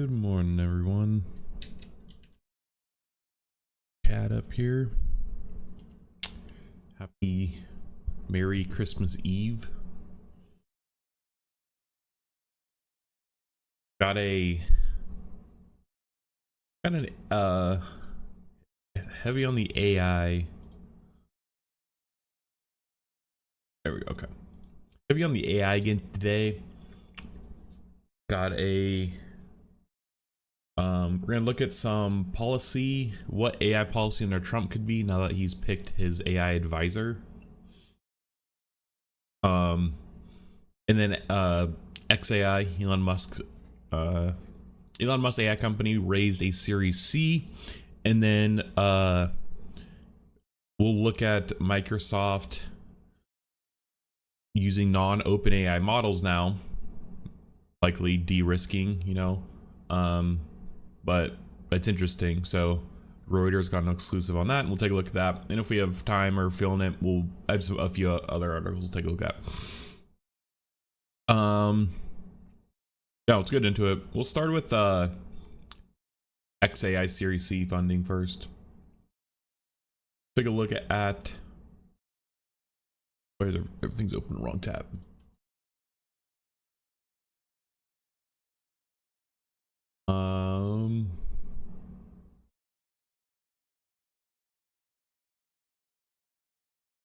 Good morning, everyone. Chat up here. Happy Merry Christmas Eve. Got an heavy on the AI. There we go. Okay. Heavy on the AI again today. Got a we're gonna look at some policy, what AI policy under Trump could be now that he's picked his AI advisor. And then xAI, Elon Musk's AI company raised a Series C, and then we'll look at Microsoft using non-open AI models now, likely de-risking, but it's interesting. So Reuters got an exclusive on that, and we'll take a look at that. And if we have time or feeling it, we'll have a few other articles to take a look at. Yeah, let's get into it. We'll start with xAI Series C funding first. Take a look at everything's open, wrong tab.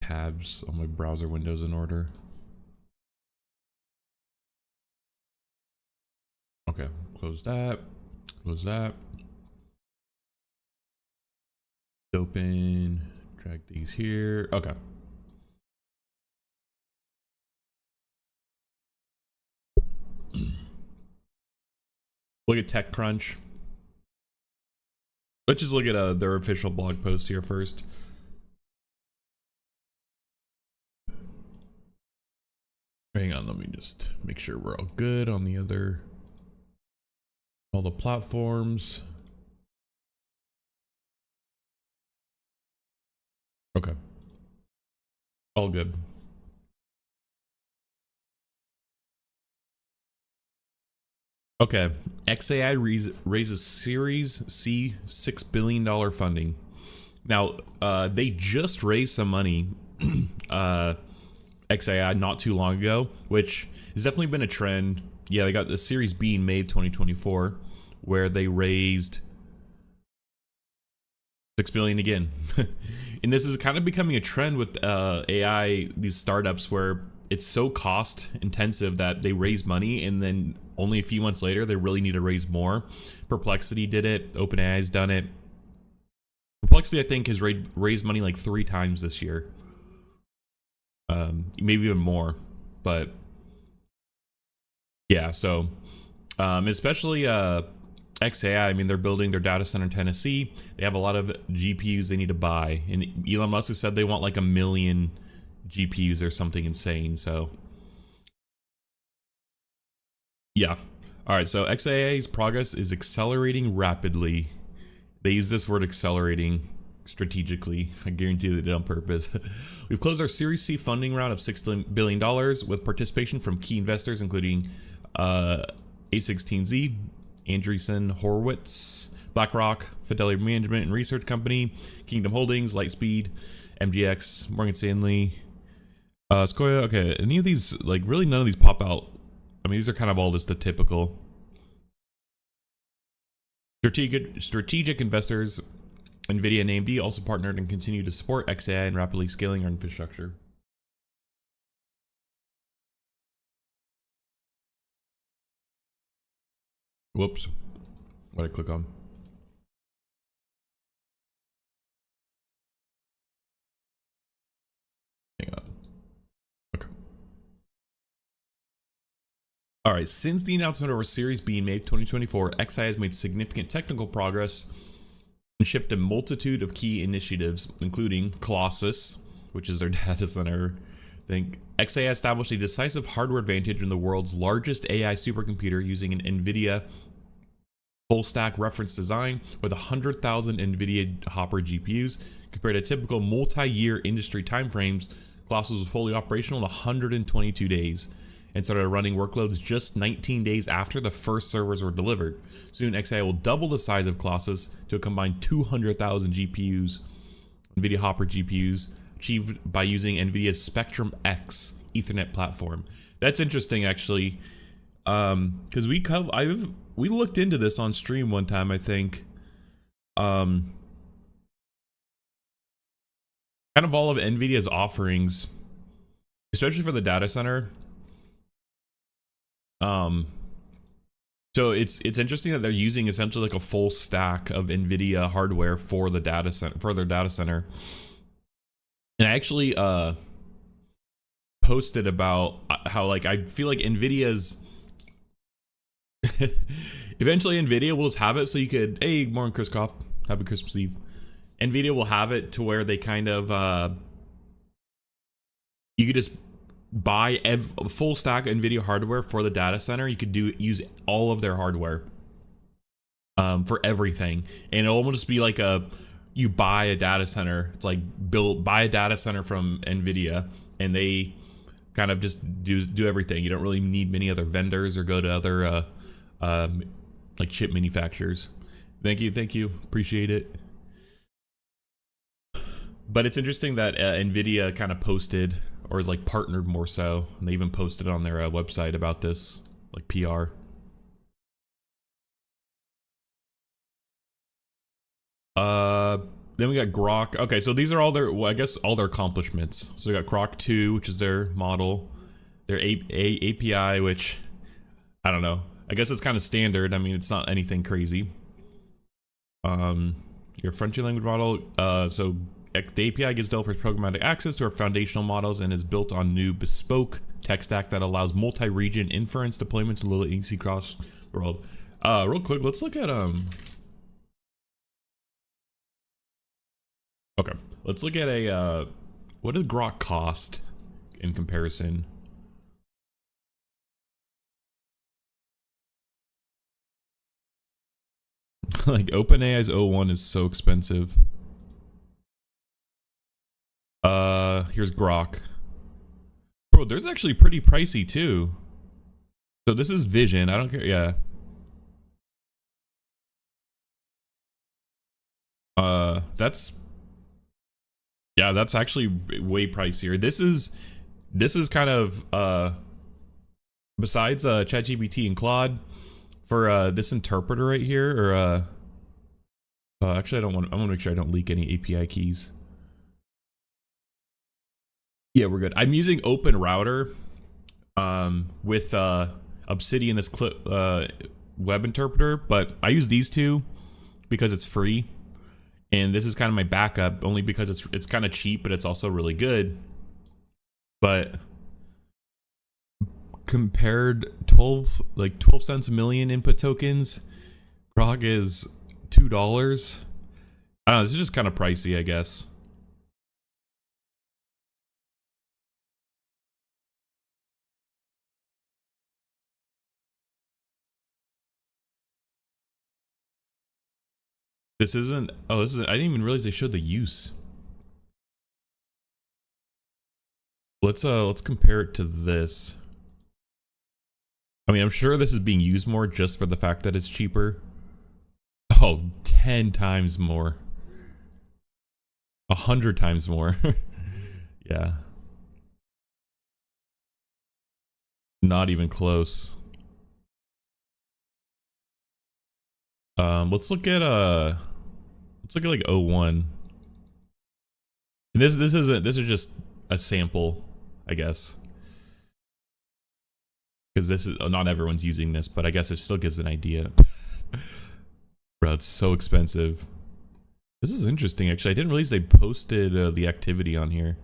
Tabs on my browser windows in order. Okay, close that. Close that. Open. Drag these here. Okay. Look at TechCrunch. Let's just look at their official blog post here first. Hang on, let me just make sure we're all good on all the platforms. Okay. All good. Okay, xAI raises Series C $6 billion funding. Now, they just raised some money, xAI, not too long ago, which has definitely been a trend. Yeah, they got the Series B in May of 2024, where they raised $6 billion again. And this is kind of becoming a trend with AI, these startups, where it's so cost intensive that they raise money and then only a few months later they really need to raise more. Perplexity did it. OpenAI's done it. Perplexity, I think, has raised money like 3 times this year. Maybe even more. But yeah, so especially xAI, I mean, they're building their data center in Tennessee. They have a lot of GPUs they need to buy. And Elon Musk has said they want like 1 million GPUs or something insane. So yeah. All right, so xAI's progress is accelerating rapidly. They use this word accelerating strategically. I guarantee they did it on purpose. We've closed our Series C funding round of $6 billion with participation from key investors including A16Z, Andreessen Horowitz, BlackRock, Fidelity Management and Research Company, Kingdom Holdings, Lightspeed, MGX, Morgan Stanley, Sequoia. Okay, any of these, like, really none of these pop out. I mean, these are kind of all just the typical strategic investors. NVIDIA and AMD also partnered and continue to support xAI and rapidly scaling our infrastructure. Whoops. What did I click on? Hang on. Okay. All right. Since the announcement of our Series B in May 2024, xAI has made significant technical progress and shipped a multitude of key initiatives, including Colossus, which is their data center thing. xAI established a decisive hardware advantage in the world's largest AI supercomputer using an NVIDIA full-stack reference design with 100,000 NVIDIA Hopper GPUs. Compared to typical multi-year industry timeframes, Colossus was fully operational in 122 days. and started running workloads just 19 days after the first servers were delivered. Soon, xAI will double the size of Colossus to a combined 200,000 GPUs, NVIDIA Hopper GPUs, achieved by using NVIDIA's Spectrum X Ethernet platform. That's interesting, actually, because we looked into this on stream one time, I think. Kind of all of NVIDIA's offerings, especially for the data center. So it's interesting that they're using essentially like a full stack of NVIDIA hardware for the data center, for their data center. And I actually posted about how, like, I feel like NVIDIA's eventually NVIDIA will just have it so you could, hey, morning Chris Koff, happy Christmas Eve. NVIDIA will have it to where they kind of you could just buy a full stack of NVIDIA hardware for the data center. You could use all of their hardware for everything, and it'll almost just be like you buy a data center. It's like buy a data center from NVIDIA, and they kind of just do everything. You don't really need many other vendors or go to other like chip manufacturers. Thank you, appreciate it. But it's interesting that NVIDIA kind of posted, or is like partnered more so, and they even posted on their website about this, like PR. Then we got Grok. Okay, so these are all their, well, I guess all their accomplishments. So we got Grok 2, which is their model, their API, which I don't know. I guess it's kind of standard. I mean, it's not anything crazy. Your frontier language model. So the API gives developers programmatic access to our foundational models and is built on new bespoke tech stack that allows multi-region inference deployments and low latency across the world. Real quick, let's look at okay, let's look at a what does Grok cost in comparison? Like OpenAI's O1 is so expensive. Here's Grok. Bro, there's actually pretty pricey too. So this is Vision. I don't care. Yeah. That's actually way pricier. This is kind of besides ChatGPT and Claude, for this interpreter right here, or actually I want to make sure I don't leak any API keys. Yeah, we're good. I'm using Open Router with Obsidian, this web interpreter, but I use these two because it's free, and this is kind of my backup only because it's kind of cheap, but it's also really good. But compared 12 cents a million input tokens, Grok is $2. I don't know, this is just kind of pricey, I guess. This isn't, oh, this is, I didn't even realize they showed the use. Let's compare it to this. I mean, I'm sure this is being used more just for the fact that it's cheaper. Oh, 10 times more. 100 times more. Yeah. Not even close. Let's look at like O1. And this is just a sample, I guess. Because this is, not everyone's using this, but I guess it still gives an idea. Bro, it's so expensive. This is interesting, actually. I didn't realize they posted the activity on here.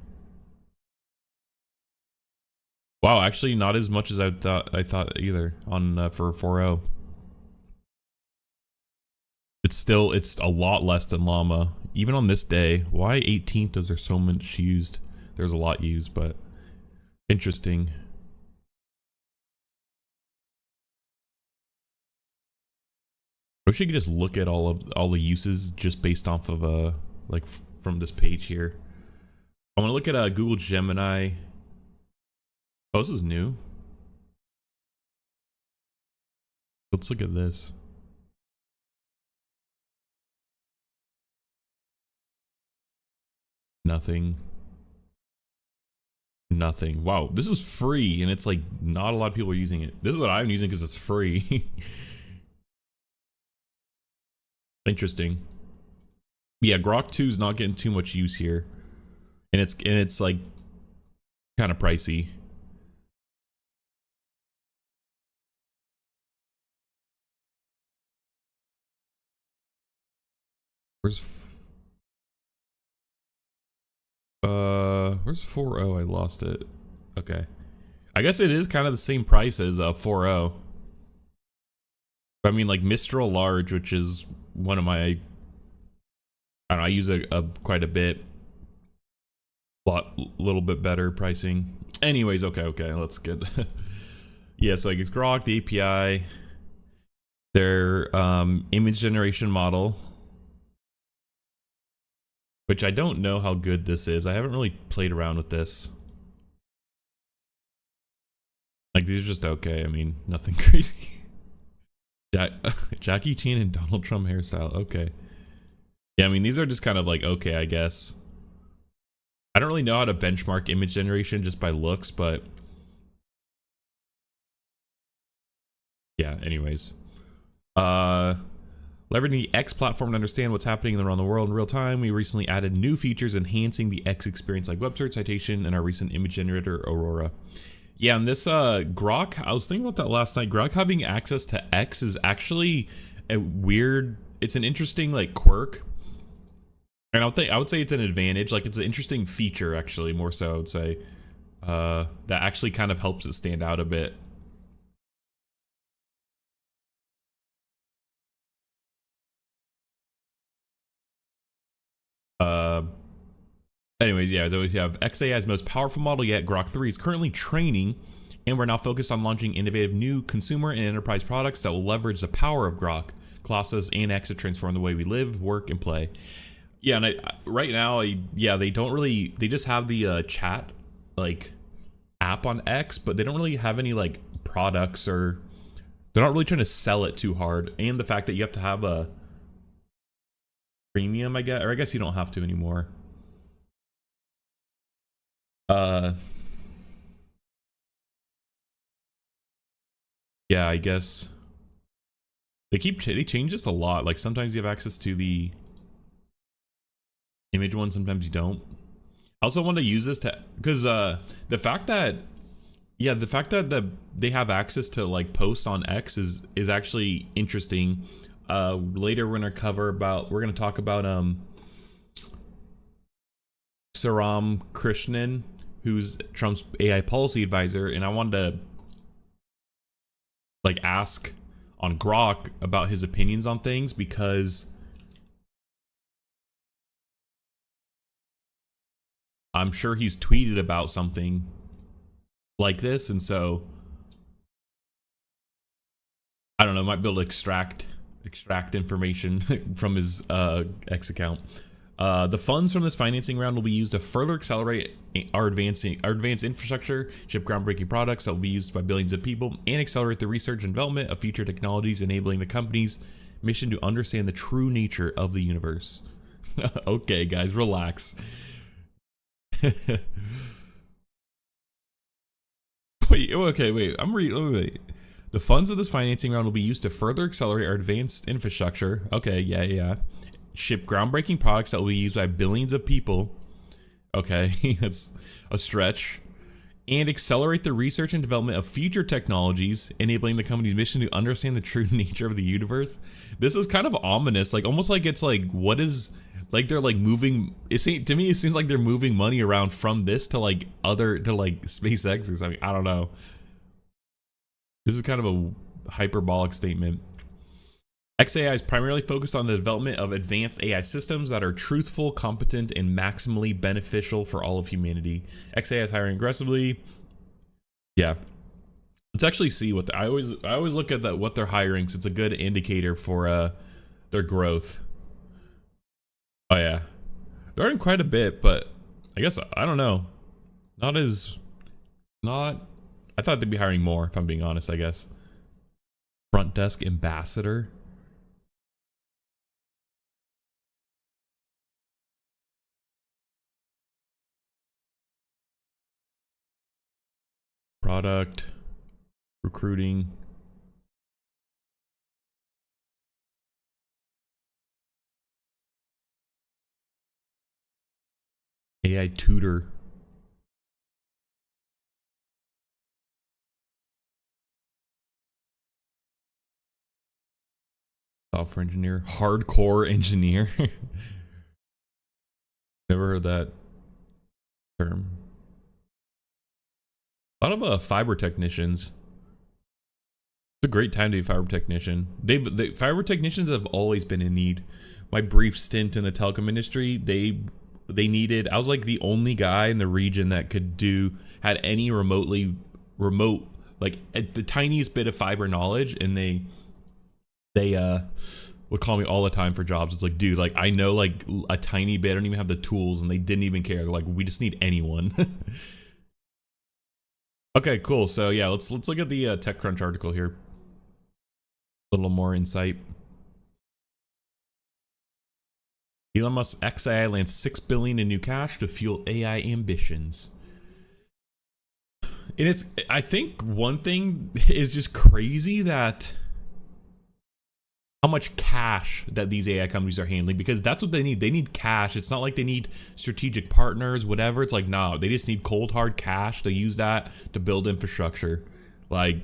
Wow, actually not as much as I thought either on for 4.0. It's a lot less than Llama, even on this day. Why 18th is there so much used? There's a lot used, but interesting. I wish you could just look at all the uses just based off of like from this page here. I want to look at Google Gemini. Oh, this is new. Let's look at this. Nothing. Nothing. Wow, this is free, and it's like not a lot of people are using it. This is what I'm using because it's free. Interesting. Yeah, Grok 2 is not getting too much use here, and it's like kind of pricey. Where's 4.0? I lost it. Okay, I guess it is kind of the same price as 4.0. I mean, like Mistral Large, which is one of my, I don't know, I use a quite a bit, little bit better pricing. Anyways, okay, let's get. Yeah, so like it's Grok, the API, their image generation model, which I don't know how good this is. I haven't really played around with this. Like these are just okay. I mean, nothing crazy. Jackie Chan and Donald Trump hairstyle. Okay. Yeah, I mean, these are just kind of like, okay, I guess. I don't really know how to benchmark image generation just by looks, but yeah, anyways. Leveraging the X platform to understand what's happening around the world in real time, we recently added new features enhancing the X experience like web search, citation, and our recent image generator, Aurora. Yeah, and this Grok, I was thinking about that last night. Grok having access to X is actually a weird, it's an interesting like quirk. And I would say it's an advantage. Like it's an interesting feature actually, more so I would say. That actually kind of helps it stand out a bit. Anyways, yeah, we have xAI's most powerful model yet, Grok 3, is currently training, and we're now focused on launching innovative new consumer and enterprise products that will leverage the power of Grok, Colossus, and X to transform the way we live, work, and play. Yeah, and right now, yeah, they don't really, they just have the chat, like, app on X, but they don't really have any, like, products, or they're not really trying to sell it too hard, and the fact that you have to have a premium, I guess, or I guess you don't have to anymore. Yeah, I guess they change this a lot. Like sometimes you have access to the image one, sometimes you don't. I also want to use this to, because the fact that, yeah, the fact that they have access to like posts on X is actually interesting. Later we're gonna talk about Saram Krishnan, who's Trump's AI policy advisor, and I wanted to like ask on Grok about his opinions on things, because I'm sure he's tweeted about something like this, and so I don't know, might be able to extract information from his X account. The funds from this financing round will be used to further accelerate our advanced infrastructure, ship groundbreaking products that will be used by billions of people, and accelerate the research and development of future technologies, enabling the company's mission to understand the true nature of the universe. Okay, guys, relax. Wait. Wait. The funds of this financing round will be used to further accelerate our advanced infrastructure. Okay, yeah. Ship groundbreaking products that will be used by billions of people. Okay, that's a stretch. And accelerate the research and development of future technologies, enabling the company's mission to understand the true nature of the universe. This is kind of ominous, like almost like it's like, what is, like they're like moving, to me it seems like they're moving money around from this to like SpaceX or something. I don't know. This is kind of a hyperbolic statement. xAI is primarily focused on the development of advanced AI systems that are truthful, competent, and maximally beneficial for all of humanity. xAI is hiring aggressively. Yeah. Let's actually see what I always look at what they're hiring, since it's a good indicator for their growth. Oh yeah. They're earning quite a bit, but I guess I don't know. I thought they'd be hiring more, if I'm being honest, I guess. Front desk ambassador. Product. Recruiting. AI tutor. Software engineer. Hardcore engineer. Never heard that term. A lot of fiber technicians. It's a great time to be a fiber technician. Fiber technicians have always been in need. My brief stint in the telecom industry, they needed. I was like the only guy in the region that had any remote, like the tiniest bit of fiber knowledge, and they would call me all the time for jobs. It's like, dude, like I know like a tiny bit. I don't even have the tools, and they didn't even care. Like, we just need anyone. Okay, cool. So yeah, let's look at the TechCrunch article here. A little more insight. Elon Musk's xAI lands $6 billion in new cash to fuel AI ambitions. And I think one thing is just crazy that how much cash that these AI companies are handling, because that's what they need. They need cash. It's not like they need strategic partners, whatever. It's like, no, they just need cold hard cash to use that to build infrastructure. Like,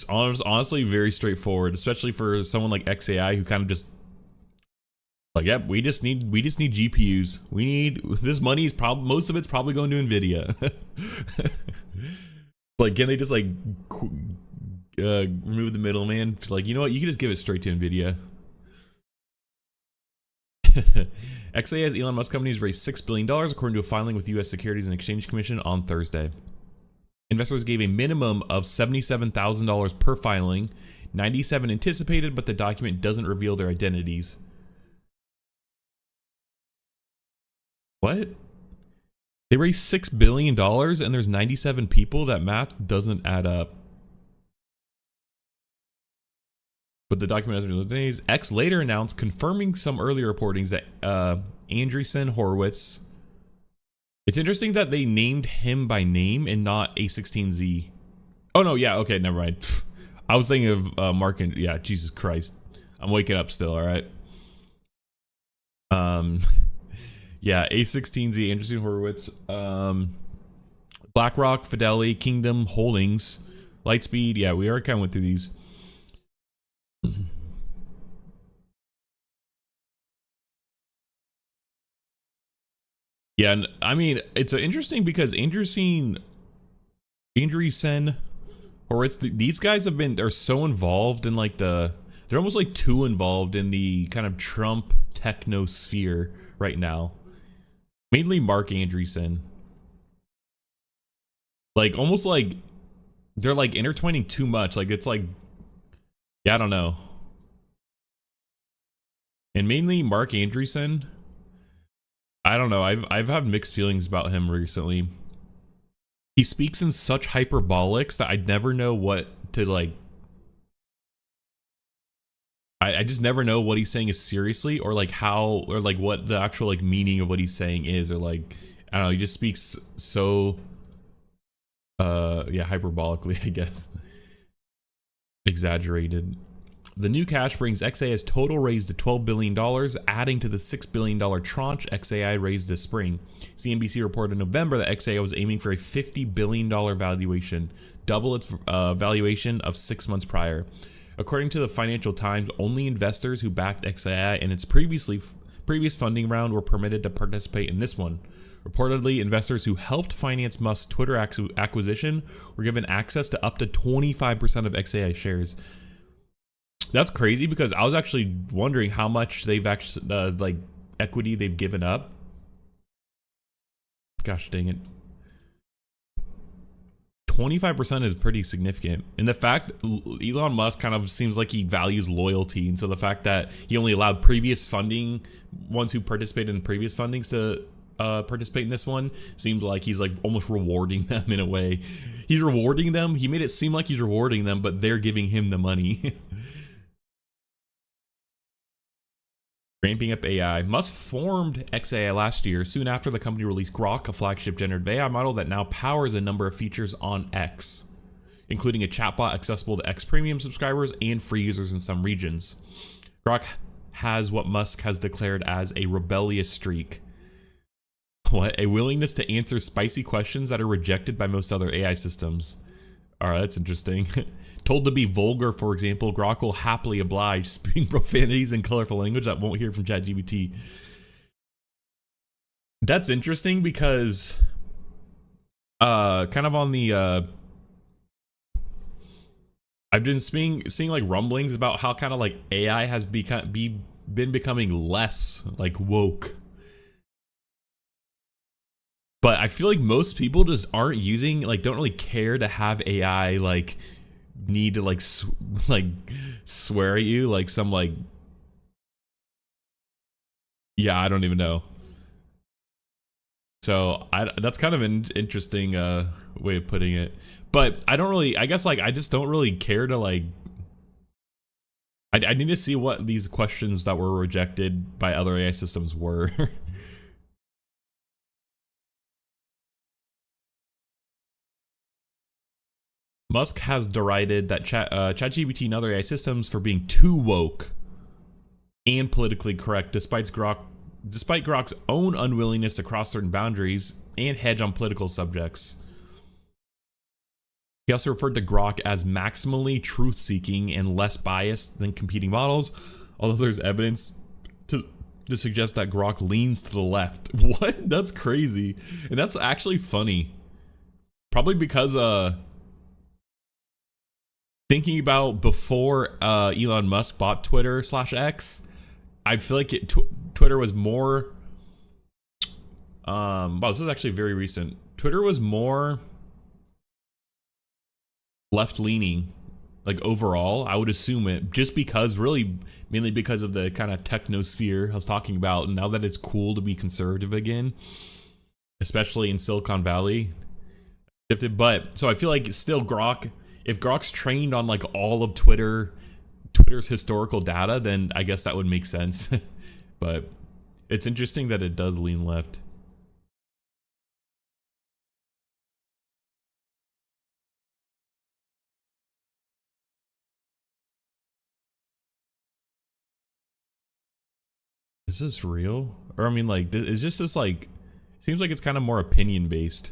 honestly, very straightforward, especially for someone like xAI who kind of just like, yep, we just need GPUs. We need this money is probably most of it's probably going to Nvidia. Like, can they just like remove the middleman? Like, you know what? You can just give it straight to Nvidia. xAI's Elon Musk company has raised $6 billion according to a filing with the U.S. Securities and Exchange Commission on Thursday. Investors gave a minimum of $77,000 per filing. 97 anticipated, but the document doesn't reveal their identities. What? They raised $6 billion and there's 97 people? That math doesn't add up. But the document has revealed days. X later announced, confirming some earlier reportings, that Andreessen Horowitz. It's interesting that they named him by name and not A16Z. Oh no, yeah, okay, never mind. I was thinking of Mark and yeah, Jesus Christ. I'm waking up still, alright. Yeah, A16Z, Andreessen Horowitz, BlackRock, Fidelity, Kingdom Holdings, Lightspeed. Yeah, we already kind of went through these. Yeah, and I mean, it's interesting because Andreessen Horowitz, these guys are so involved in like they're almost like too involved in the kind of Trump techno sphere right now. Mainly Mark Andreessen. Like, almost like they're like intertwining too much. Like, it's like, yeah, I don't know. And mainly Mark Andreessen, I don't know. I've had mixed feelings about him recently. He speaks in such hyperbolics that I never know what to like. I just never know what he's saying is seriously, or like how, or like what the actual like meaning of what he's saying is, or like, I don't know. He just speaks so, yeah, hyperbolically, I guess. Exaggerated. The new cash brings xAI's total raise to $12 billion, adding to the $6 billion tranche xAI raised this spring. CNBC reported in November that xAI was aiming for a $50 billion valuation, double its valuation of 6 months prior. According to the Financial Times, only investors who backed xAI in its previous funding round were permitted to participate in this one. Reportedly, investors who helped finance Musk's Twitter acquisition were given access to up to 25% of xAI shares. That's crazy, because I was actually wondering how much they've actually like equity they've given up. Gosh dang it. 25% is pretty significant. And the fact Elon Musk kind of seems like he values loyalty, and so the fact that he only allowed previous funding, ones who participated in previous fundings, to participate in this one. Seems like he's like almost rewarding them in a way. He's rewarding them. He made it seem like he's rewarding them, but they're giving him the money. Ramping up AI. Musk formed xAI last year, soon after the company released Grok, a flagship generative AI model that now powers a number of features on X, including a chatbot accessible to X Premium subscribers and free users in some regions. Grok has what Musk has declared as a rebellious streak. What? A willingness to answer spicy questions that are rejected by most other AI systems. Alright, that's interesting. Told to be vulgar, for example, Grok will happily oblige, spewing profanities and colorful language that won't hear from ChatGPT. That's interesting because kind of on the I've been seeing like rumblings about how kind of like AI has been becoming less like woke. But I feel like most people just aren't using, like, don't really care to have AI like need to like swear at you like some like, yeah, I don't even know. So that's kind of an interesting way of putting it. But I don't really, I guess like I just don't really care to like, I need to see what these questions that were rejected by other AI systems were. Musk has derided that ChatGPT and other AI systems for being too woke and politically correct, despite Grok's own unwillingness to cross certain boundaries and hedge on political subjects. He also referred to Grok as maximally truth-seeking and less biased than competing models, although there's evidence to suggest that Grok leans to the left. What? That's crazy. And that's actually funny. Probably because thinking about before Elon Musk bought Twitter /X, I feel like Twitter was more wow, this is actually very recent. Twitter was more left-leaning, like overall, I would assume it, just because really mainly because of the kind of technosphere I was talking about, and now that it's cool to be conservative again, especially in Silicon Valley. But so I feel like still Grok, if Grok's trained on like all of Twitter's historical data, then I guess that would make sense. But it's interesting that it does lean left. Is this real? Or I mean, like, is just this like, seems like it's kind of more opinion based.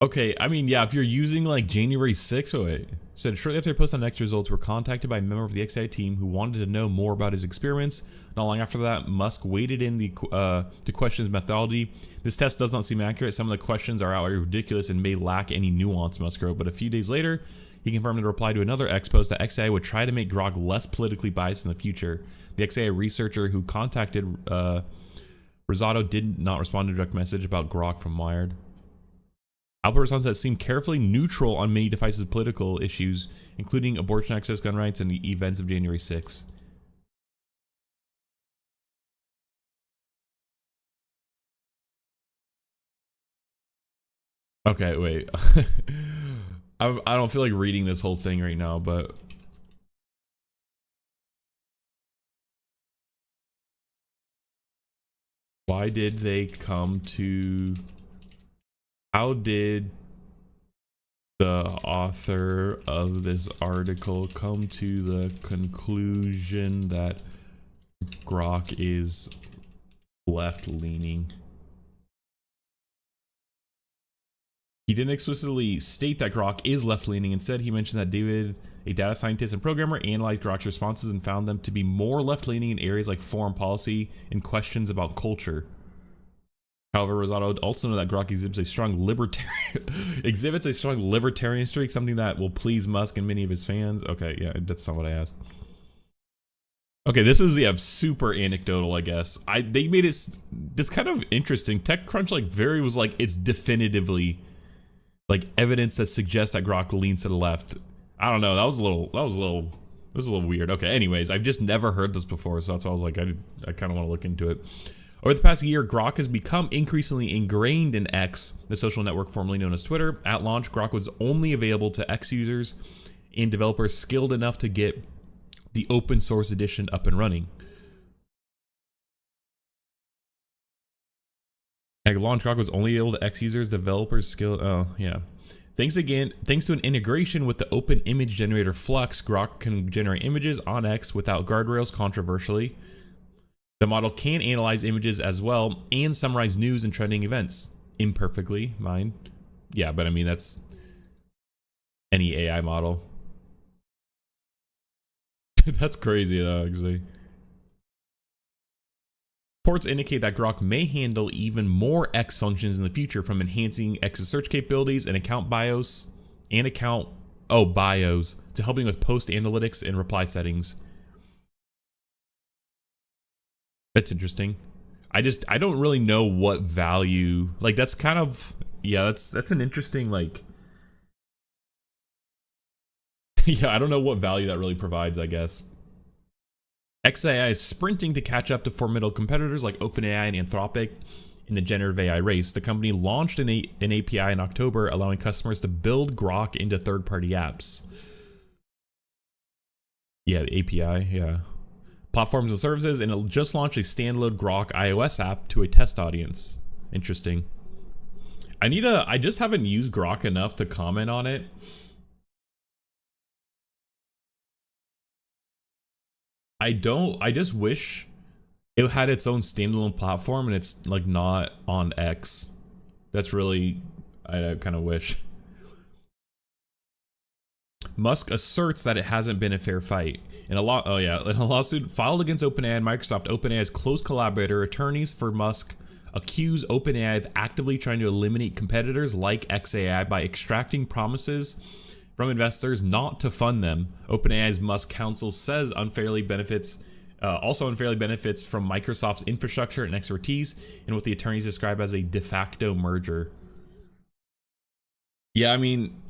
Okay, I mean, yeah, if you're using like January 6th, oh wait, said shortly after they posted on X results, were contacted by a member of the xAI team who wanted to know more about his experiments. Not long after that, Musk waded in to question his methodology. This test does not seem accurate. Some of the questions are outright ridiculous and may lack any nuance, Musk wrote. But a few days later, he confirmed in a reply to another X post that xAI would try to make Grok less politically biased in the future. The xAI researcher who contacted Rosado did not respond to a direct message about Grok from Wired. Output response that seemed carefully neutral on many devices' political issues, including abortion access, gun rights, and the events of January 6th. Okay, wait. I don't feel like reading this whole thing right now, but why did they come to... How did the author of this article come to the conclusion that Grok is left-leaning? He didn't explicitly state that Grok is left-leaning. Instead, he mentioned that David, a data scientist and programmer, analyzed Grok's responses and found them to be more left-leaning in areas like foreign policy and questions about culture. However, Rosado also know that Grok exhibits a strong libertarian streak, something that will please Musk and many of his fans. Okay, yeah, that's not what I asked. Okay, this is, yeah, super anecdotal, I guess. They made it, it's kind of interesting. TechCrunch was like, it's definitively like evidence that suggests that Grok leans to the left. I don't know. That was a little weird. Okay, anyways, I've just never heard this before, so that's why I was like, I kind of want to look into it. Over the past year, Grok has become increasingly ingrained in X, the social network formerly known as Twitter. At launch, Grok was only available to X users and developers skilled enough to get the open source edition up and running. At launch, Grok was only able to X users, developers skilled. Oh, yeah. Thanks to an integration with the open image generator Flux, Grok can generate images on X without guardrails controversially. The model can analyze images as well and summarize news and trending events. Imperfectly, mind. Yeah, but I mean, that's any AI model. That's crazy, though, actually. Reports indicate that Grok may handle even more X functions in the future, from enhancing X's search capabilities and account bios bios to helping with post analytics and reply settings. That's interesting. I don't really know what value, like, that's kind of, yeah, that's an interesting, like, yeah, I don't know what value that really provides, I guess. xAI is sprinting to catch up to formidable competitors like OpenAI and Anthropic in the generative AI race. The company launched an API in October, allowing customers to build Grok into third-party apps. Yeah, the API, yeah. Platforms and services, and it just launched a standalone Grok iOS app to a test audience. Interesting. I just haven't used Grok enough to comment on it. I just wish it had its own standalone platform and it's like not on X. That's really, I kind of wish. Musk asserts that it hasn't been a fair fight. In a lawsuit filed against OpenAI and Microsoft, OpenAI's close collaborator, attorneys for Musk accuse OpenAI of actively trying to eliminate competitors like xAI by extracting promises from investors not to fund them. OpenAI's Musk counsel says unfairly benefits from Microsoft's infrastructure and expertise in what the attorneys describe as a de facto merger. Yeah, I mean,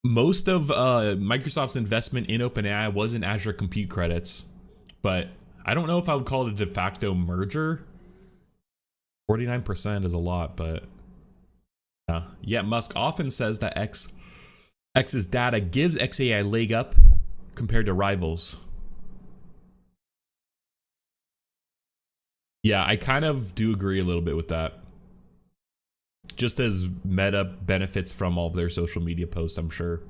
most of Microsoft's investment in OpenAI was in Azure Compute credits, but I don't know if I would call it a de facto merger. 49% is a lot, but yeah, Musk often says that X's data gives xAI leg up compared to rivals. Yeah, I kind of do agree a little bit with that. Just as Meta benefits from all of their social media posts, I'm sure.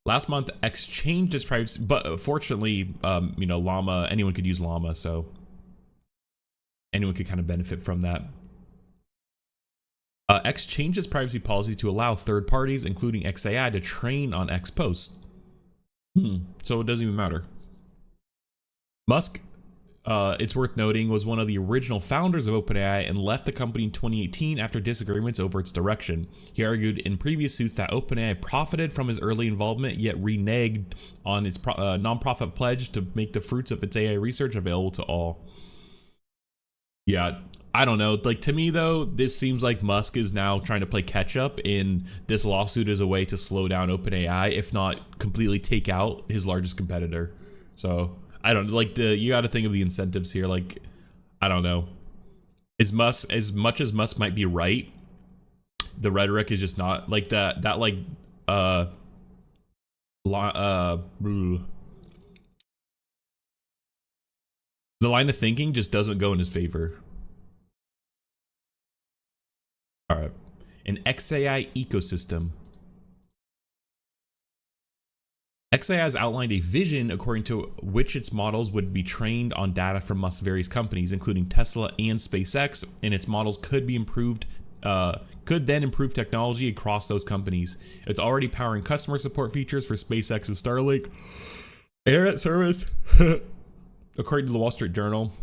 Last month, X changed its privacy, but fortunately, Llama, anyone could use Llama, so anyone could kind of benefit from that. X changed its privacy policy to allow third parties, including xAI, to train on X posts. So it doesn't even matter. Musk, it's worth noting, was one of the original founders of OpenAI and left the company in 2018 after disagreements over its direction. He argued in previous suits that OpenAI profited from his early involvement, yet reneged on its nonprofit pledge to make the fruits of its AI research available to all. Yeah, I don't know. Like, to me, though, this seems like Musk is now trying to play catch up, and this lawsuit is a way to slow down OpenAI, if not completely take out his largest competitor. So I don't like you got to think of the incentives here. Like, I don't know. As much as Musk might be right, the rhetoric is just not like that. The line of thinking just doesn't go in his favor. All right, an xAI ecosystem. xAI has outlined a vision according to which its models would be trained on data from Musk's various companies, including Tesla and SpaceX, and its models could be improved. Could then improve technology across those companies. It's already powering customer support features for SpaceX's Starlink internet service, according to the Wall Street Journal.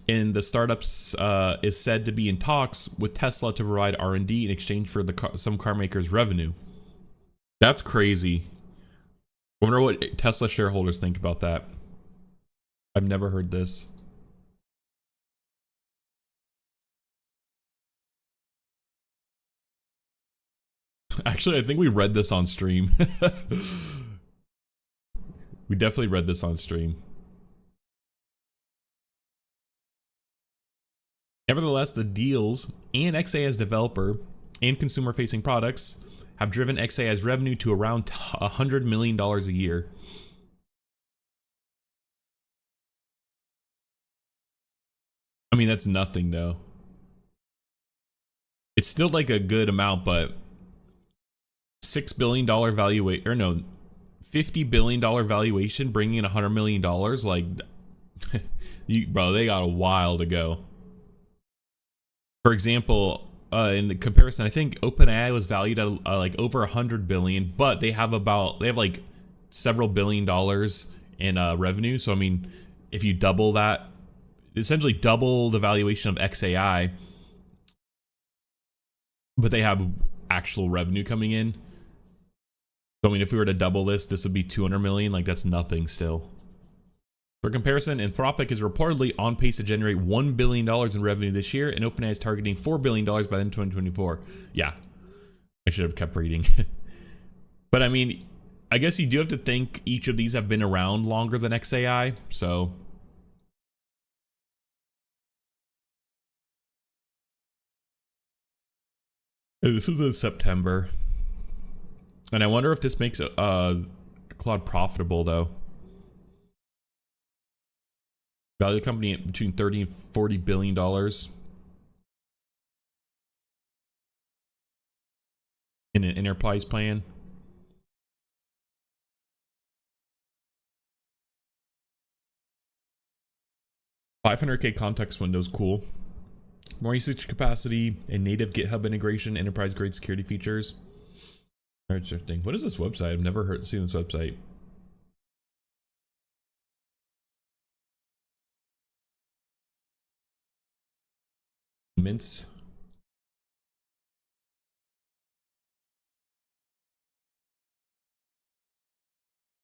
And the startups is said to be in talks with Tesla to provide R&D in exchange for some car makers' revenue. That's crazy. I wonder what Tesla shareholders think about that. I've never heard this. Actually, I think we read this on stream. We definitely read this on stream. Nevertheless, the deals and xAI's developer and consumer-facing products have driven xAI's revenue to around $100 million a year. I mean, that's nothing though. It's still like a good amount, but $6 billion valuation, or no, $50 billion valuation, bringing in $100 million. Like, bro, they got a while to go. For example, in comparison, I think OpenAI was valued at like over 100 billion, but they have like several billion dollars in revenue. So I mean, if you double that, essentially double the valuation of xAI, but they have actual revenue coming in. So I mean, if we were to double this, this would be 200 million. Like, that's nothing still. For comparison, Anthropic is reportedly on pace to generate $1 billion in revenue this year, and OpenAI is targeting $4 billion by the end of 2024. Yeah, I should have kept reading. But I mean, I guess you do have to think each of these have been around longer than xAI, so... This is in September. And I wonder if this makes Claude profitable, though. Value the company at between $30 and $40 billion. In an enterprise plan. $500K context windows, cool. More usage capacity and native GitHub integration, enterprise grade security features. Interesting. What is this website? I've never seen this website. Mints.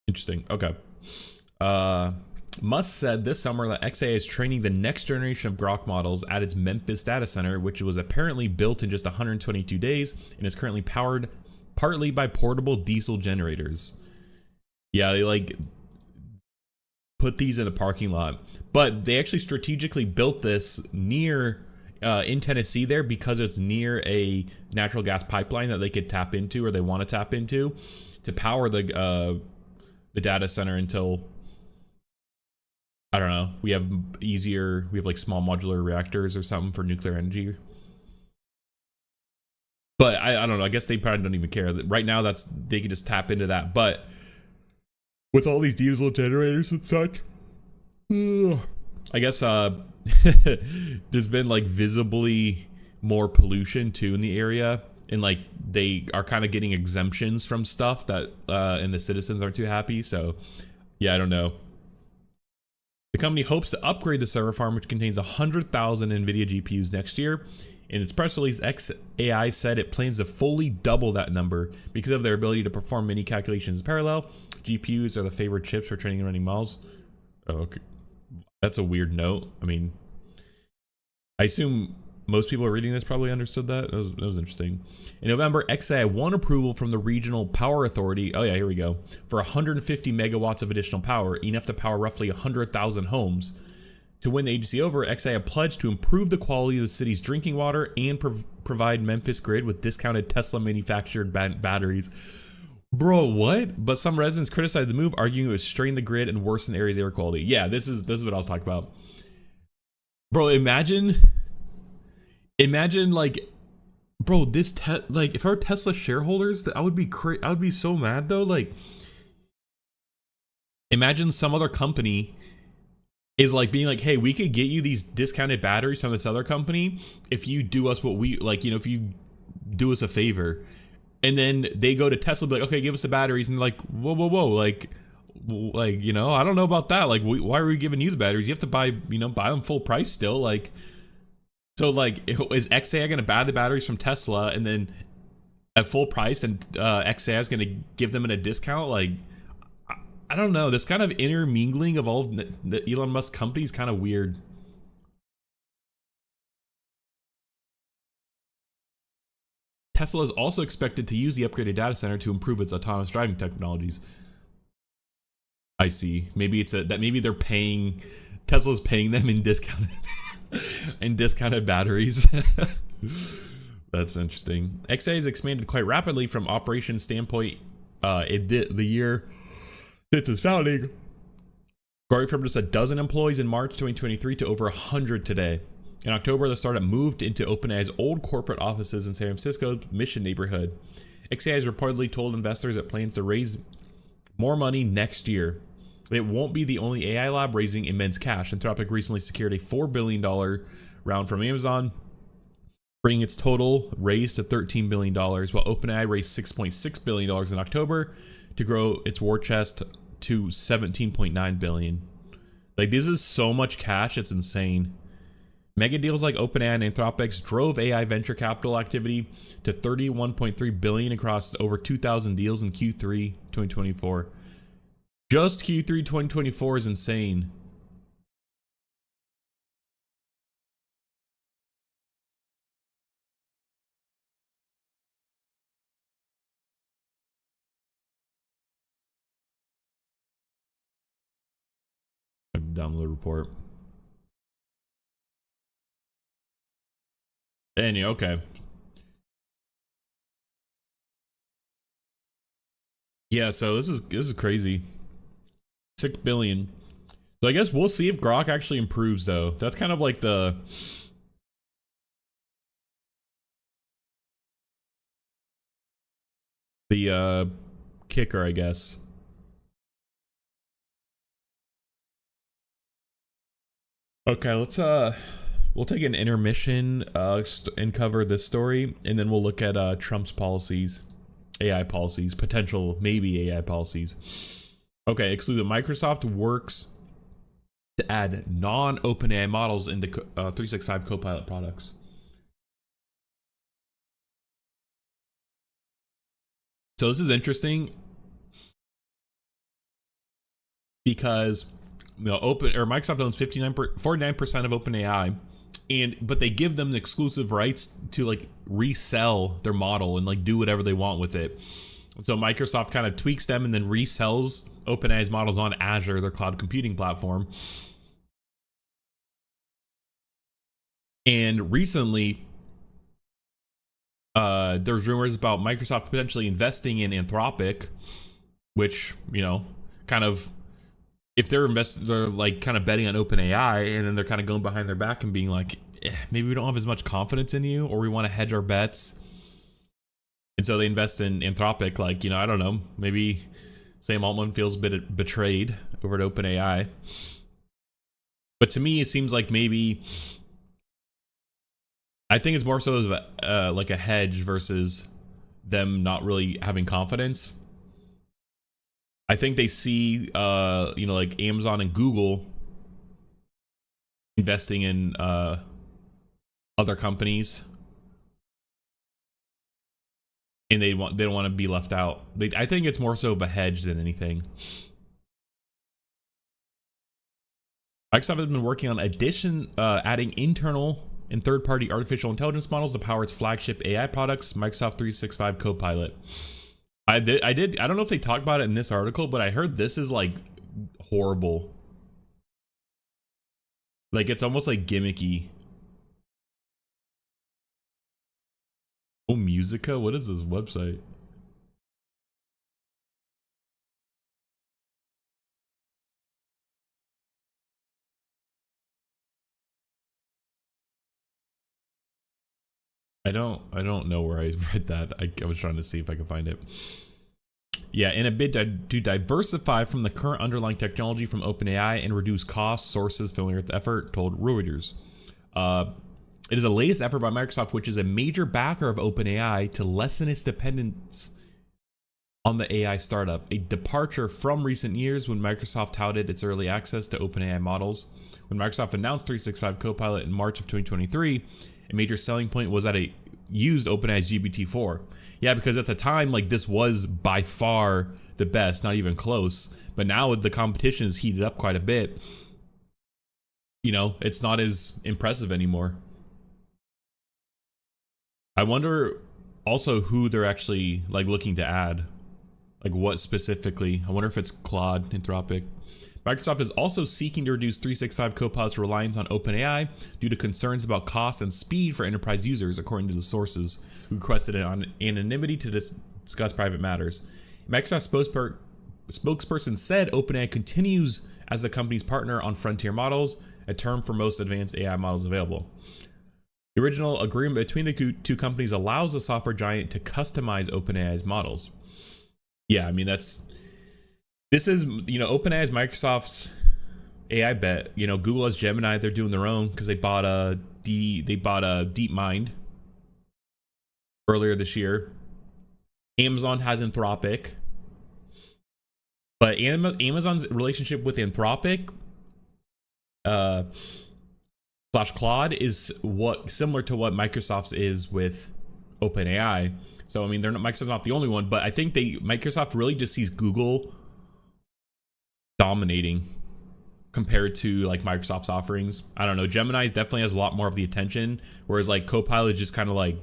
Interesting. Okay. Musk said this summer that xAI is training the next generation of Grok models at its Memphis data center, which was apparently built in just 122 days and is currently powered partly by portable diesel generators. Yeah, they like put these in the parking lot, but they actually strategically built this near in Tennessee there because it's near a natural gas pipeline that they could tap into, or they want to tap into, to power the data center until, I don't know, we have like small modular reactors or something for nuclear energy. But I don't know, I guess they probably don't even care. Right now, they can just tap into that. But with all these diesel generators and such, I guess there's been like visibly more pollution too in the area. And like they are kind of getting exemptions from stuff that and the citizens aren't too happy. So yeah, I don't know. The company hopes to upgrade the server farm, which contains 100,000 NVIDIA GPUs next year. In its press release, xAI said it plans to fully double that number because of their ability to perform many calculations in parallel. GPUs are the favorite chips for training and running models. Oh, okay. That's a weird note. I mean, I assume most people reading this probably understood that. That was interesting. In November, xAI won approval from the Regional Power Authority. Oh yeah, here we go. For 150 megawatts of additional power, enough to power roughly 100,000 homes. To win the agency over, xAI pledged to improve the quality of the city's drinking water and provide Memphis grid with discounted Tesla-manufactured batteries. Bro, what? But some residents criticized the move, arguing it would strain the grid and worsen the area's air quality. Yeah, this is what I was talking about. Bro, imagine like, bro, this like if our Tesla shareholders, I would be so mad though. Like, imagine some other company is like being like, hey, we could get you these discounted batteries from this other company if you do us what we like, you know, if you do us a favor. And then they go to Tesla, be like, okay, give us the batteries, and like, whoa, like, you know, I don't know about that. Like, why are we giving you the batteries? You have to buy them full price still. Like, so like, is xAI gonna buy the batteries from Tesla and then at full price, and xAI is gonna give them at a discount? Like, I don't know. This kind of intermingling of all of the Elon Musk companies kind of weird. Tesla is also expected to use the upgraded data center to improve its autonomous driving technologies. I see. Maybe it's that maybe they're paying, Tesla's paying them in discounted in discounted batteries. That's interesting. xAI has expanded quite rapidly from operations standpoint. The year since its founding, growing from just a dozen employees in March 2023 to over 100 today. In October, the startup moved into OpenAI's old corporate offices in San Francisco's Mission neighborhood. xAI has reportedly told investors it plans to raise more money next year. It won't be the only AI lab raising immense cash. Anthropic recently secured a $4 billion round from Amazon, bringing its total raise to $13 billion, while OpenAI raised $6.6 billion in October to grow its war chest to $17.9 billion. Like, this is so much cash, it's insane. Mega deals like OpenAI and Anthropic's drove AI venture capital activity to $31.3 billion across over 2,000 deals in Q3 2024. Just Q3 2024 is insane. Download report. Anyway, okay. Yeah, so this is crazy. 6 billion. So I guess we'll see if Grok actually improves, though. That's kind of like the kicker, I guess. Okay, let's we'll take an intermission and cover this story, and then we'll look at Trump's policies, AI policies, potential maybe AI policies. Okay, exclusive. Microsoft works to add non-OpenAI models into 365 Copilot products. So this is interesting because Microsoft owns 49% of OpenAI, but they give them the exclusive rights to like resell their model and like do whatever they want with it. So Microsoft kind of tweaks them and then resells OpenAI's models on Azure, their cloud computing platform. And recently, there's rumors about Microsoft potentially investing in Anthropic, which, you know, kind of, if they're like kind of betting on OpenAI, and then they're kind of going behind their back and being like, maybe we don't have as much confidence in you, or we want to hedge our bets. And so they invest in Anthropic, like, you know, I don't know, maybe Sam Altman feels a bit betrayed over at OpenAI. But to me, it seems like maybe, I think it's more so like a hedge versus them not really having confidence. I think they see, you know, like Amazon and Google investing in other companies, and they don't want to be left out. I think it's more so of a hedge than anything. Microsoft has been working on adding internal and third-party artificial intelligence models to power its flagship AI products, Microsoft 365 Copilot. I don't know if they talked about it in this article, but I heard this is like horrible. Like, it's almost like gimmicky. Oh, Musica? What is this website? I don't know where I read that. I was trying to see if I could find it. Yeah, in a bid to diversify from the current underlying technology from OpenAI and reduce costs, sources familiar with the effort told Reuters. It is the latest effort by Microsoft, which is a major backer of OpenAI, to lessen its dependence on the AI startup, a departure from recent years when Microsoft touted its early access to OpenAI models. When Microsoft announced 365 Copilot in March of 2023, a major selling point was that it used OpenAI's GPT-4. Yeah, because at the time, like, this was by far the best, not even close. But now the competition is heated up quite a bit. You know, it's not as impressive anymore. I wonder also who they're actually like looking to add. Like what specifically? I wonder if it's Claude, Anthropic. Microsoft is also seeking to reduce 365 Copilot's reliance on OpenAI due to concerns about cost and speed for enterprise users, according to the sources who requested anonymity to discuss private matters. Microsoft spokesperson said OpenAI continues as the company's partner on frontier models, a term for most advanced AI models available. The original agreement between the two companies allows the software giant to customize OpenAI's models. Yeah, I mean, this is, OpenAI is Microsoft's AI bet. Google has Gemini, they're doing their own because they bought a DeepMind earlier this year. Amazon has Anthropic. But Amazon's relationship with Anthropic / Claude is similar to what Microsoft's is with OpenAI. So I mean, Microsoft's not the only one, but I think Microsoft really just sees Google dominating compared to like Microsoft's offerings. I don't know. Gemini definitely has a lot more of the attention, whereas like Copilot is just kind of like,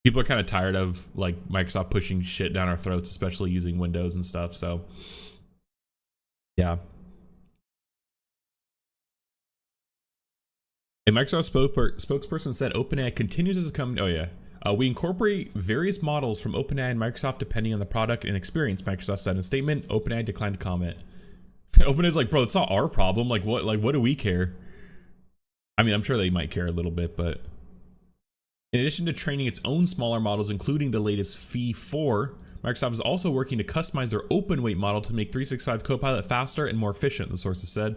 people are kind of tired of like Microsoft pushing shit down our throats, especially using Windows and stuff. So yeah. A Microsoft spokesperson said OpenAI continues as a company. Oh yeah. We incorporate various models from OpenAI and Microsoft depending on the product and experience, Microsoft said in a statement. OpenAI declined to comment. OpenAI's like, bro, it's not our problem. Like what do we care? I mean, I'm sure they might care a little bit, but in addition to training its own smaller models, including the latest Phi 4, Microsoft is also working to customize their open weight model to make 365 Copilot faster and more efficient, the sources said.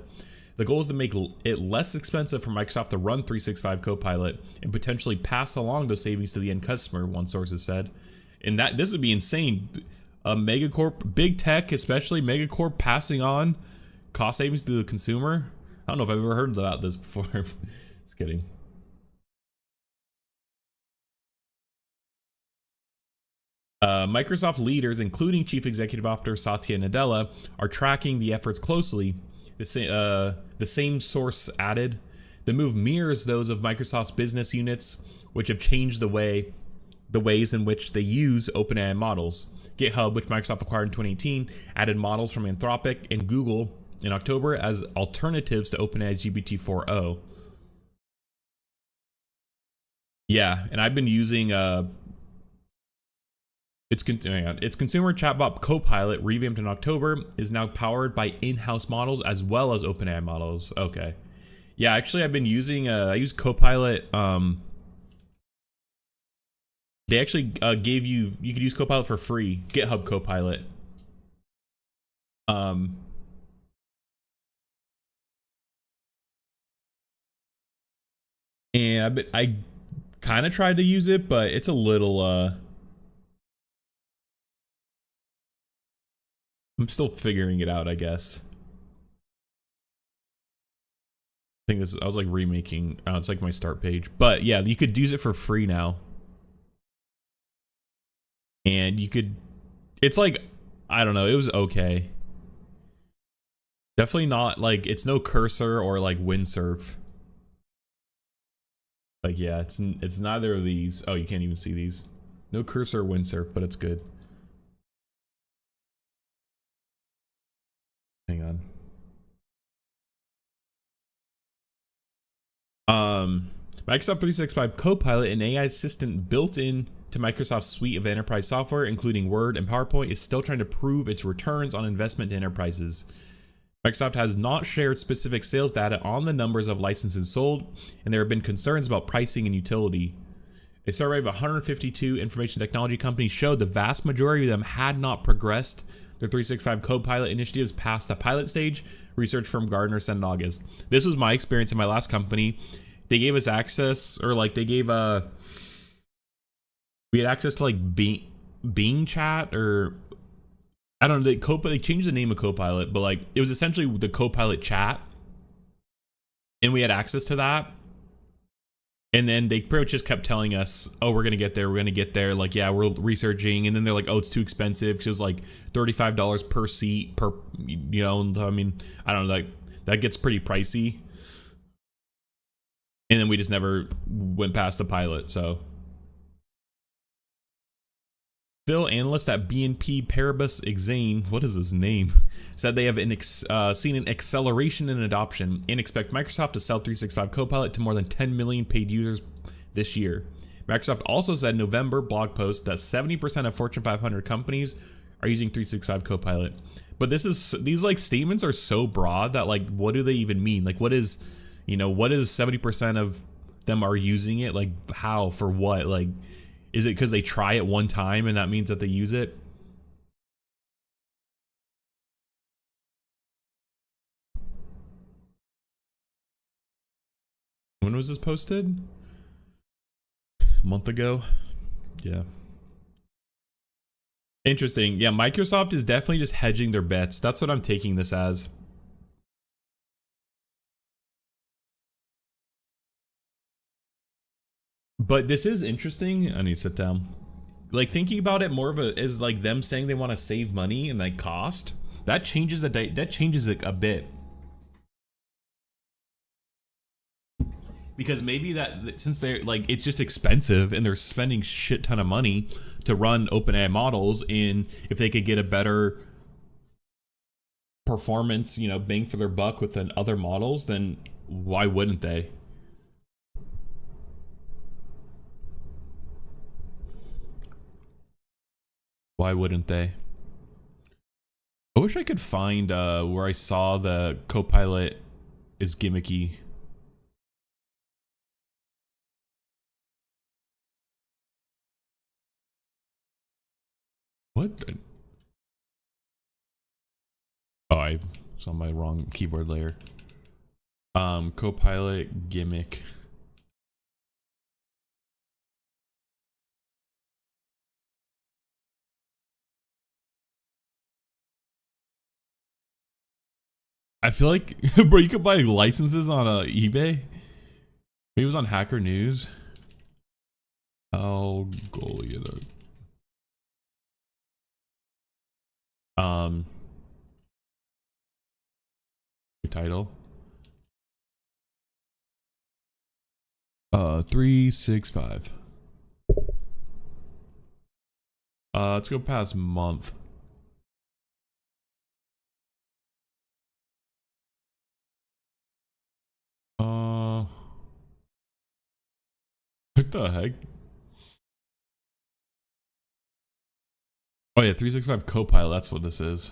The goal is to make it less expensive for Microsoft to run 365 Copilot and potentially pass along those savings to the end customer, one source has said. And this would be insane. A megacorp, big tech, especially megacorp, passing on cost savings to the consumer. I don't know if I've ever heard about this before. Just kidding. Microsoft leaders, including Chief Executive Officer Satya Nadella, are tracking the efforts closely. The same source added, the move mirrors those of Microsoft's business units, which have changed the ways in which they use OpenAI models. GitHub, which Microsoft acquired in 2018, added models from Anthropic and Google in October as alternatives to OpenAI's GPT-4o. Yeah, and I've been using its consumer chatbot Copilot, revamped in October, is now powered by in-house models as well as OpenAI models. Okay. Yeah, actually I've been using I use Copilot. They actually gave you could use Copilot for free. GitHub Copilot. And I kind of tried to use it, but it's a little I'm still figuring it out, I guess. I think I was like remaking. Oh, it's like my start page. But yeah, you could use it for free now. And you could, it's like, I don't know, it was okay. Definitely not like, it's no Cursor or like Windsurf. Like, yeah, it's neither of these. Oh, you can't even see these. No Cursor or Windsurf, but it's good. Hang on. Microsoft 365 Copilot, an AI assistant built in to Microsoft's suite of enterprise software, including Word and PowerPoint, is still trying to prove its returns on investment to enterprises. Microsoft has not shared specific sales data on the numbers of licenses sold, and there have been concerns about pricing and utility. A survey of 152 information technology companies showed the vast majority of them had not progressed their 365 Copilot initiatives past the pilot stage, research firm Gartner said in August. This was my experience in my last company. They gave us access, or like they gave we had access to like Bing chat, or I don't know, they changed the name of Copilot, but like it was essentially the Copilot chat, and we had access to that. And then they pretty much just kept telling us, oh, we're going to get there. Like, yeah, we're researching. And then they're like, oh, it's too expensive, because it was like $35 per seat per, I mean, I don't know, like that gets pretty pricey. And then we just never went past the pilot. So Still, analysts at BNP Paribas Exane, what is his name, said they have seen an acceleration in adoption and expect Microsoft to sell 365 Copilot to more than 10 million paid users this year. Microsoft also said in November blog post that 70% of Fortune 500 companies are using 365 Copilot. But these like statements are so broad that like, what do they even mean? Like, what is 70% of them are using it? Like, how, for what? Like, is it because they try it one time and that means that they use it? When was this posted? A month ago? Yeah. Interesting. Yeah, Microsoft is definitely just hedging their bets. That's what I'm taking this as. But this is interesting. I need to sit down. Like, thinking about it more of a is like them saying they want to save money and like cost. That changes it a bit. Because maybe that since they're like, it's just expensive and they're spending shit ton of money to run OpenAI models, and if they could get a better performance, bang for their buck with other models, then why wouldn't they? Why wouldn't they? I wish I could find where I saw the Copilot is gimmicky. What? Oh, I saw my wrong keyboard layer. Copilot gimmick. I feel like, bro, you could buy licenses on eBay. Maybe it was on Hacker News. Algorithm. Title. 365. Let's go past month. What the heck? Oh yeah, 365 Copilot, that's what this is.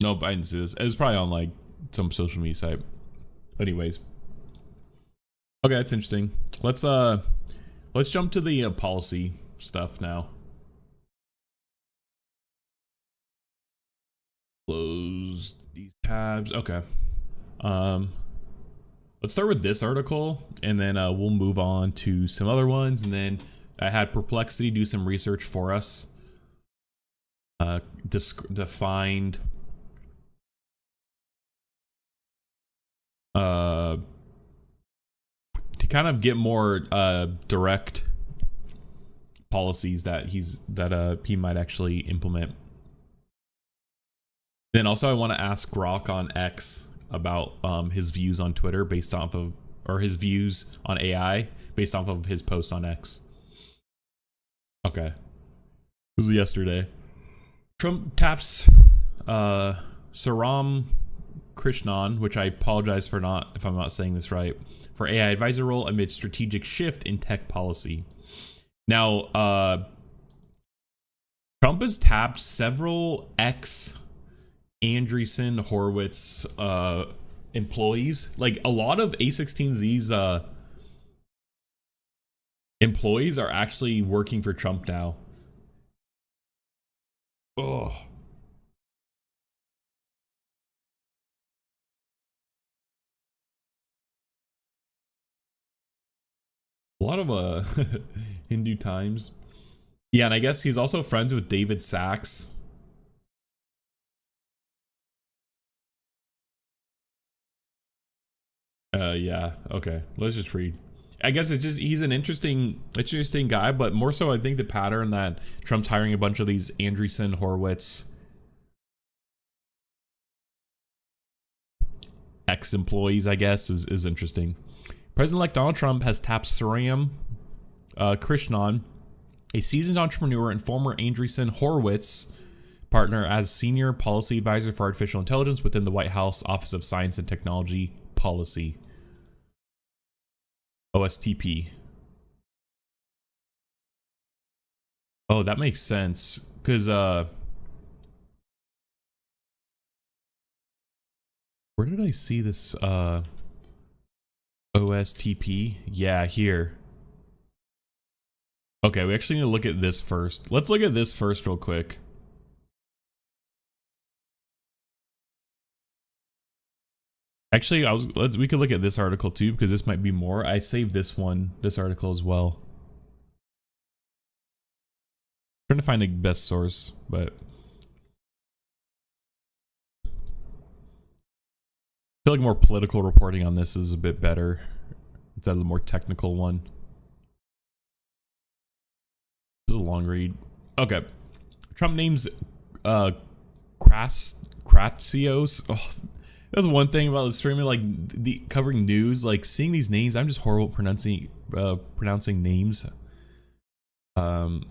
Nope, I didn't see this. It was probably on like some social media site. Anyways. Okay, that's interesting. Let's jump to the policy stuff now. Close these tabs. Okay. Let's start with this article, and then we'll move on to some other ones, and then I had Perplexity do some research for us. Defined to kind of get more direct policies that he might actually implement. Then also I want to ask Grok on X about his views on Twitter based off of, or his views on AI based off of his post on X. Okay. It was yesterday. Trump taps Saram Krishnan, which I apologize for if I'm not saying this right, for AI advisor role amid strategic shift in tech policy. Now, Trump has tapped several Andreessen Horowitz employees. Like, a lot of A16Z's employees are actually working for Trump now. Oh. A lot of Hindu Times. Yeah, and I guess he's also friends with David Sachs. Yeah, okay. Let's just read. I guess it's just, he's an interesting guy, but more so I think the pattern that Trump's hiring a bunch of these Andreessen Horowitz ex-employees, I guess, is interesting. President-elect Donald Trump has tapped Saram Krishnan, a seasoned entrepreneur and former Andreessen Horowitz partner, as senior policy advisor for artificial intelligence within the White House Office of Science and Technology Policy, OSTP. Oh, that makes sense, because where did I see this OSTP? Yeah, here. Okay, we actually need to look at this first. Let's look at this first real quick. Actually, we could look at this article too, because this might be more. I saved this article as well. I'm trying to find the best source, but I feel like more political reporting on this is a bit better. It's a more technical one. This is a long read. Okay. Trump names Kratsios. Oh, that's one thing about streaming, like the covering news, like seeing these names. I'm just horrible at pronouncing names. Trump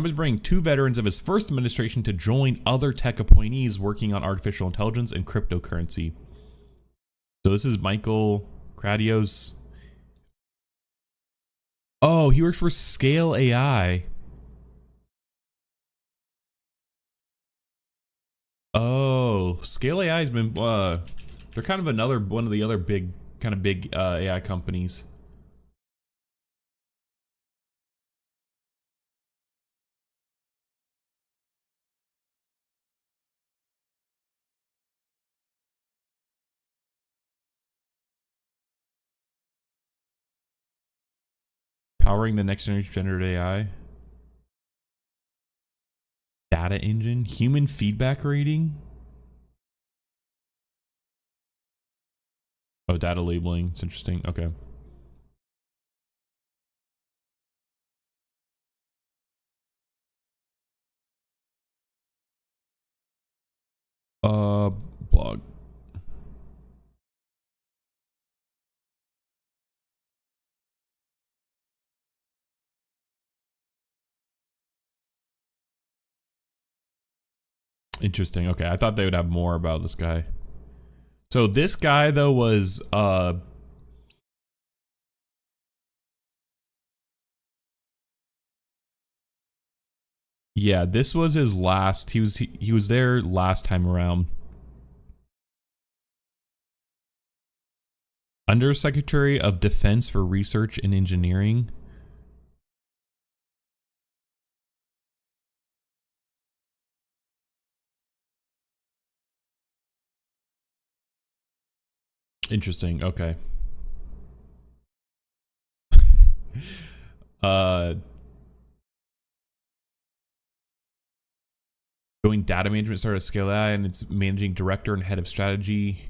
is bringing 2 veterans of his first administration to join other tech appointees working on artificial intelligence and cryptocurrency. So this is Michael Kratios. Oh, he works for xAI. Oh, xAI has been they're kind of one of the other big AI companies. Powering the next generation generative AI. Data engine, human feedback rating. Oh, data labeling. It's interesting. Okay. Blog. Interesting. Okay, I thought they would have more about this guy. So this guy though was yeah, this was his last. He was there last time around. Undersecretary of Defense for Research and Engineering. Interesting. Okay. Joint data management started at xAI, and it's managing director and head of strategy.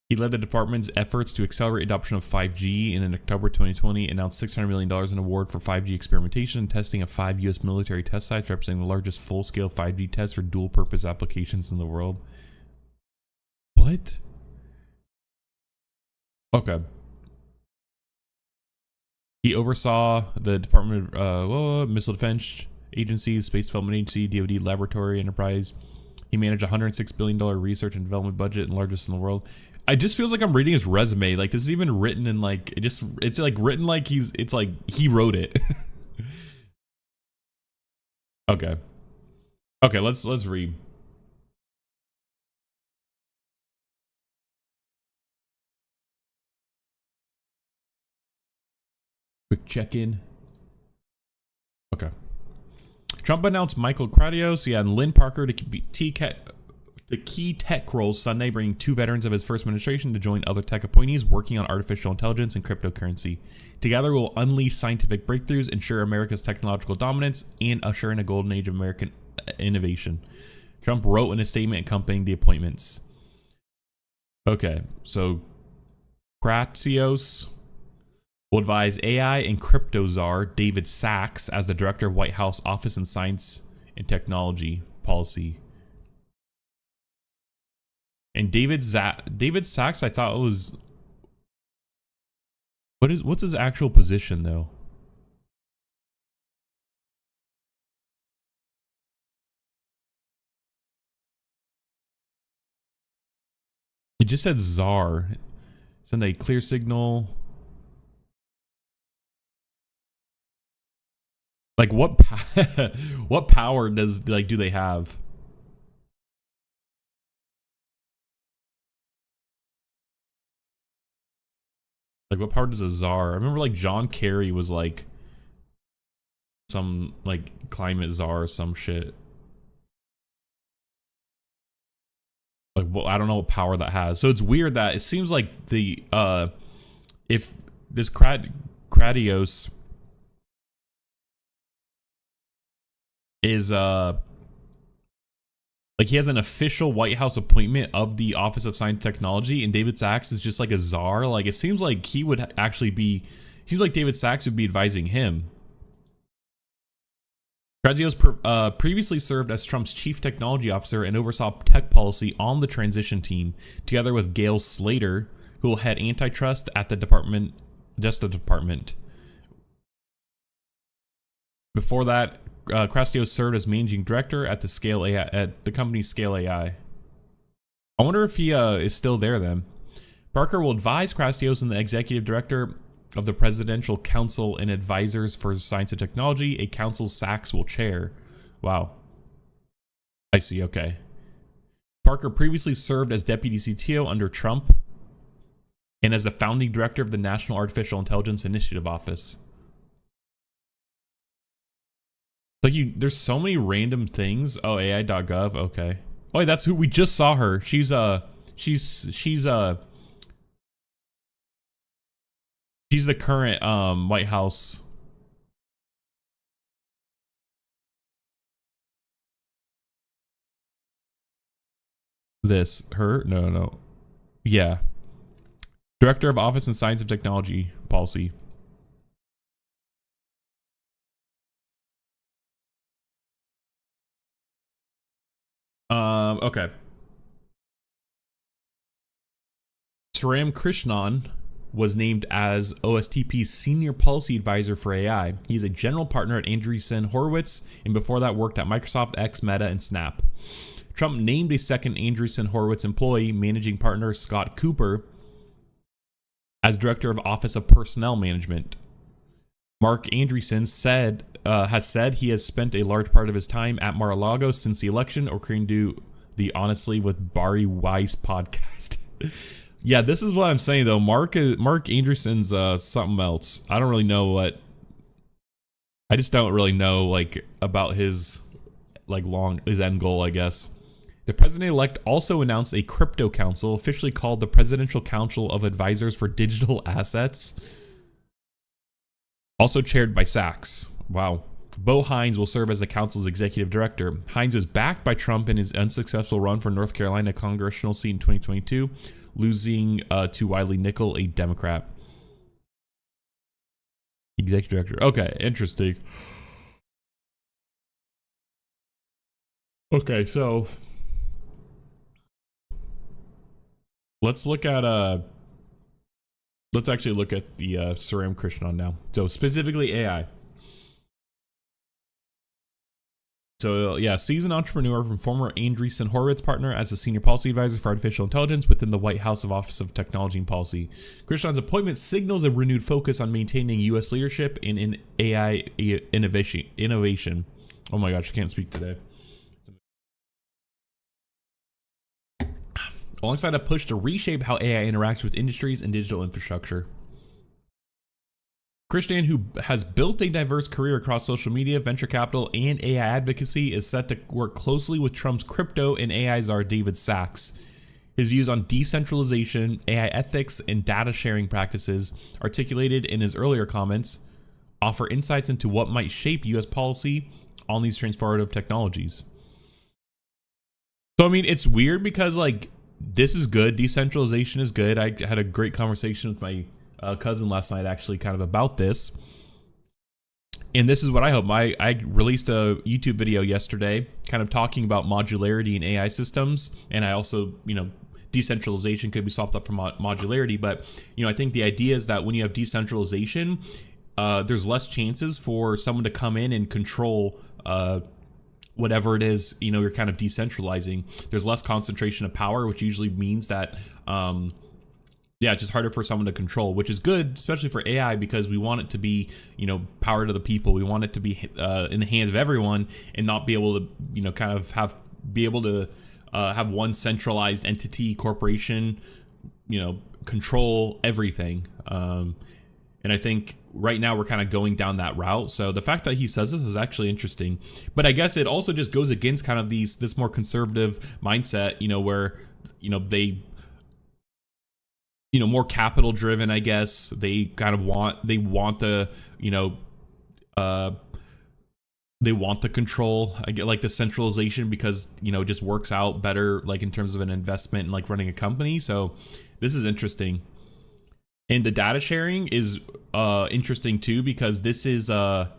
He led the department's efforts to accelerate adoption of 5G, and in October 2020 announced $600 million in award for 5G experimentation and testing of 5 U.S. military test sites, representing the largest full-scale 5G test for dual-purpose applications in the world. What? Okay. He oversaw the Department of Missile Defense Agency, Space Development Agency, DoD Laboratory Enterprise. He managed a $106 billion research and development budget, and largest in the world. It just feels like I'm reading his resume. Like this is even written in like it's like written like it's like he wrote it. Okay. Okay, let's read. Quick check-in. Okay. Trump announced Michael Kratios, and Lynn Parker to be the key tech roles Sunday, bringing 2 veterans of his first administration to join other tech appointees working on artificial intelligence and cryptocurrency. Together, we'll unleash scientific breakthroughs, ensure America's technological dominance, and usher in a golden age of American innovation. Trump wrote in a statement accompanying the appointments. Okay, so Kratios will advise AI and crypto czar David Sachs as the director of White House Office and Science and technology policy. And David Sachs, I thought it was, what's his actual position though? It just said czar. Send a clear signal. Like what what power does do they have? Like what power does a czar? I remember like John Kerry was like some like climate czar or some shit. Like, well, I don't know what power that has. So it's weird that it seems like the if this Kratios is like he has an official White House appointment of the Office of Science and Technology, and David Sachs is just like a czar. Like it seems like he would actually be. Seems like David Sachs would be advising him. Kratios previously served as Trump's chief technology officer and oversaw tech policy on the transition team, together with Gail Slater, who will head antitrust at the department. Before that, Kratios served as managing director at the company Scale AI. I wonder if he is still there then. Parker will advise Kratios and the executive director of the Presidential Council and Advisors for Science and Technology, a council Sachs will chair. Wow. I see, okay. Parker previously served as deputy CTO under Trump and as the founding director of the National Artificial Intelligence Initiative Office. Like there's so many random things. Oh, AI.gov, okay. Oh, wait, that's who we just saw her. She's the current White House. Her? No. Yeah. Director of Office and Science and Technology Policy. Okay. Saram Krishnan was named as OSTP's senior policy advisor for AI. He's a general partner at Andreessen Horowitz, and before that worked at Microsoft, X, Meta, and Snap. Trump named a second Andreessen Horowitz employee, managing partner Scott Cooper, as director of Office of Personnel Management. Mark Andreessen has said he has spent a large part of his time at Mar-a-Lago since the election, according to the Honestly with Bari Weiss podcast. Yeah, this is what I'm saying though. Mark Andreessen's something else. I don't really know what. I just don't really know like about his his end goal, I guess. The president-elect also announced a crypto council, officially called the Presidential Council of Advisors for Digital Assets, also chaired by Sachs. Wow. Bo Hines will serve as the council's executive director. Hines was backed by Trump in his unsuccessful run for North Carolina congressional seat in 2022, losing to Wiley Nickel, a Democrat. Executive director. Okay, interesting. Okay, so let's look at let's actually look at the Saram Krishnan now. So specifically AI. So yeah, seasoned entrepreneur from former Andreessen Horowitz partner as a senior policy advisor for artificial intelligence within the White House of Office of Technology and Policy. Krishnan's appointment signals a renewed focus on maintaining U.S. leadership in AI innovation. Oh my gosh, I can't speak today. Alongside a push to reshape how AI interacts with industries and digital infrastructure. Krishnan, who has built a diverse career across social media, venture capital, and AI advocacy, is set to work closely with Trump's crypto and AI czar David Sachs. His views on decentralization, AI ethics, and data sharing practices, articulated in his earlier comments, offer insights into what might shape U.S. policy on these transformative technologies. So, I mean, it's weird because, like, this is good. Decentralization is good. I had a great conversation with my cousin last night, actually, kind of about this. And this is what I hope. I released a YouTube video yesterday kind of talking about modularity in AI systems. And I also, decentralization could be solved up from modularity. But, I think the idea is that when you have decentralization, there's less chances for someone to come in and control whatever it is, you're kind of decentralizing. There's less concentration of power, which usually means that, it's just harder for someone to control, which is good, especially for AI, because we want it to be, power to the people. We want it to be in the hands of everyone and not be able to, kind of have one centralized entity, corporation, control everything. And I think right now we're kind of going down that route. So the fact that he says this is actually interesting. But I guess it also just goes against kind of this more conservative mindset, where, they, more capital driven, I guess. They kind of want the, they want the control. I get like the centralization because, it just works out better, like in terms of an investment and like running a company. So this is interesting. And the data sharing is interesting too, because this is that's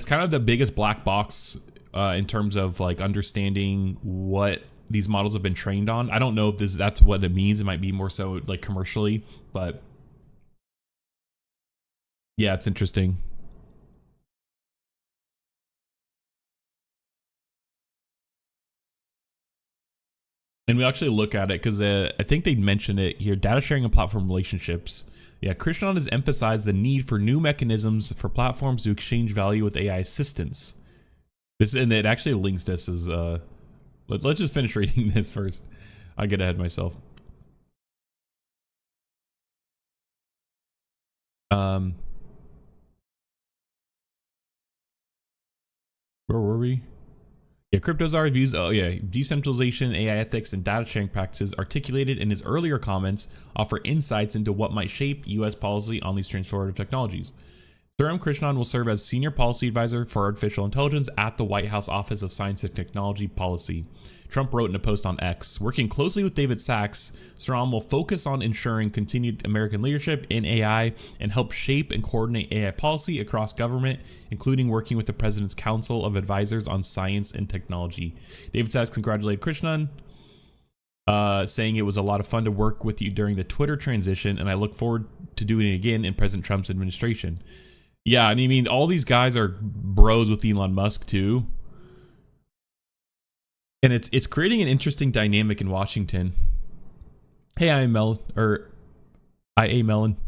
kind of the biggest black box in terms of like understanding what these models have been trained on. I don't know if that's what it means. It might be more so like commercially, but yeah, it's interesting. And we actually look at it because I think they mentioned it here, data sharing and platform relationships. Yeah, Krishnan has emphasized the need for new mechanisms for platforms to exchange value with AI assistance. And it actually links this as, let's just finish reading this first. I'll get ahead of myself. Where were we? Yeah, CryptoZar views decentralization, AI ethics, and data sharing practices articulated in his earlier comments offer insights into what might shape U.S. policy on these transformative technologies. Suram Krishnan will serve as Senior Policy Advisor for Artificial Intelligence at the White House Office of Science and Technology Policy. Trump wrote in a post on X, working closely with David Sachs, Suram will focus on ensuring continued American leadership in AI and help shape and coordinate AI policy across government, including working with the President's Council of Advisors on Science and Technology. David Sachs congratulated Krishnan, saying it was a lot of fun to work with you during the Twitter transition, and I look forward to doing it again in President Trump's administration. Yeah, and I mean, all these guys are bros with Elon Musk too. And it's creating an interesting dynamic in Washington. Hey, IA Melon.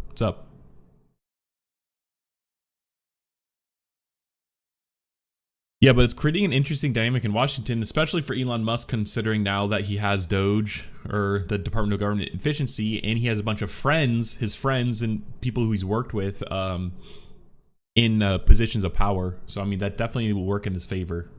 What's up? Yeah, but it's creating an interesting dynamic in Washington, especially for Elon Musk, considering now that he has Doge, or the Department of Government Efficiency, and he has a bunch of his friends and people who he's worked with in positions of power. So, I mean, that definitely will work in his favor.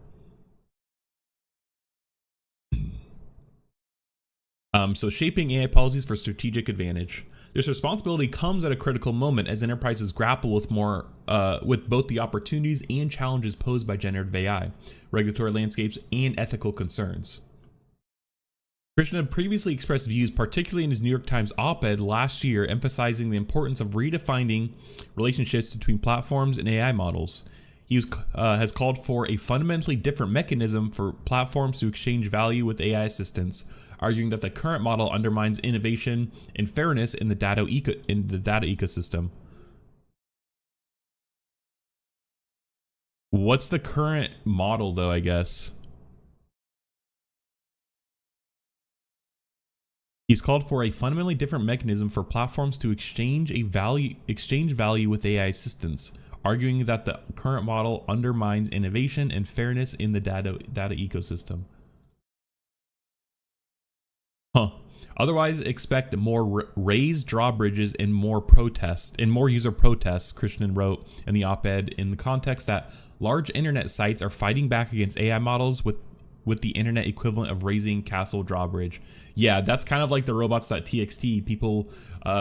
So shaping AI policies for strategic advantage. This responsibility comes at a critical moment as enterprises grapple with with both the opportunities and challenges posed by generative AI, regulatory landscapes, and ethical concerns. Krishnan had previously expressed views, particularly in his New York Times op-ed last year, emphasizing the importance of redefining relationships between platforms and AI models. He has called for a fundamentally different mechanism for platforms to exchange value with AI assistance, arguing that the current model undermines innovation and fairness in the data ecosystem. What's the current model, though, I guess? He's called for a fundamentally different mechanism for platforms to exchange value with AI assistance, arguing that the current model undermines innovation and fairness in the data ecosystem. Otherwise, expect more raised drawbridges and more user protests, Krishnan wrote in the op-ed, in the context that large internet sites are fighting back against AI models with the internet equivalent of raising castle drawbridge. Yeah, that's kind of like the robots.txt people,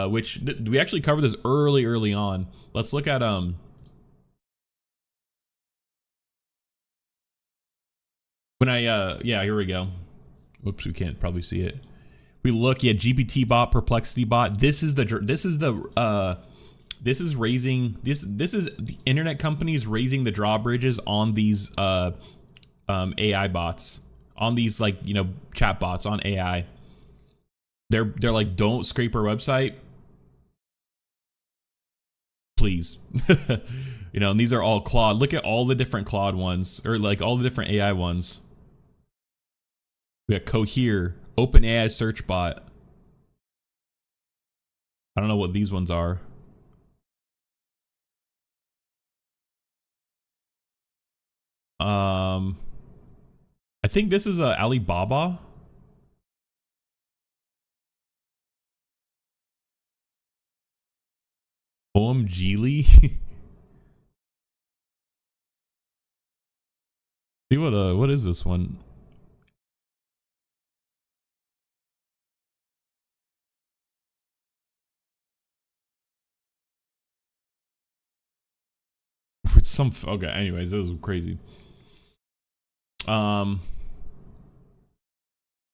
which we actually covered this early on. Let's look at when here we go. Oops, we can't probably see it. We look at GPT bot, Perplexity bot. This is the this is raising this is the internet companies raising the drawbridges on these AI bots, on these, like, you know, chat bots on AI. They're like, don't scrape our website, please. You know, and these are all Claude. Look at all the different Claude ones, or like all the different AI ones. We got Cohere, OpenAI search bot. I don't know what these ones are. I think this is Alibaba. OMGly. See what is this one? It's some okay. Anyways, this was crazy.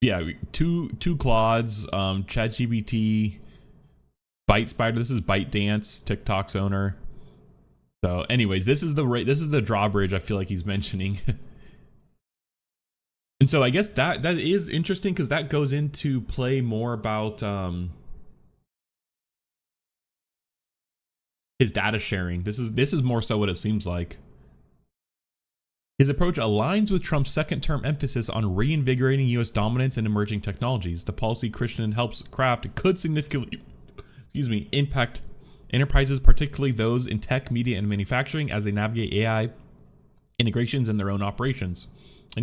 Yeah, two Claudes, ChatGPT, Byte Spider. This is ByteDance, TikTok's owner. So, anyways, this is the drawbridge I feel like he's mentioning. And so I guess that is interesting, because that goes into play more about his data sharing. This is more so what it seems like. His approach aligns with Trump's second-term emphasis on reinvigorating U.S. dominance in emerging technologies. The policy Christian helps craft could significantly, impact enterprises, particularly those in tech, media, and manufacturing, as they navigate AI integrations in their own operations. A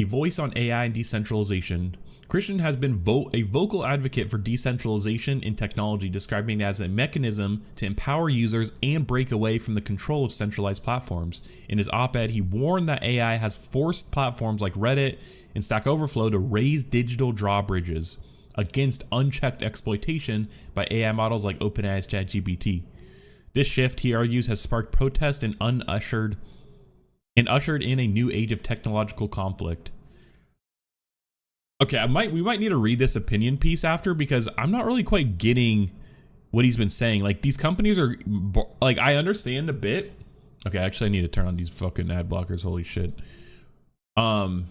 voice on AI and decentralization. Christian has been a vocal advocate for decentralization in technology, describing it as a mechanism to empower users and break away from the control of centralized platforms. In his op-ed, he warned that AI has forced platforms like Reddit and Stack Overflow to raise digital drawbridges against unchecked exploitation by AI models like OpenAI's ChatGPT. This shift, he argues, has sparked protest and ushered in a new age of technological conflict. Okay, we might need to read this opinion piece after, because I'm not really quite getting what he's been saying. Like, these companies are, like, I understand a bit. Okay, actually, I need to turn on these fucking ad blockers. Holy shit. I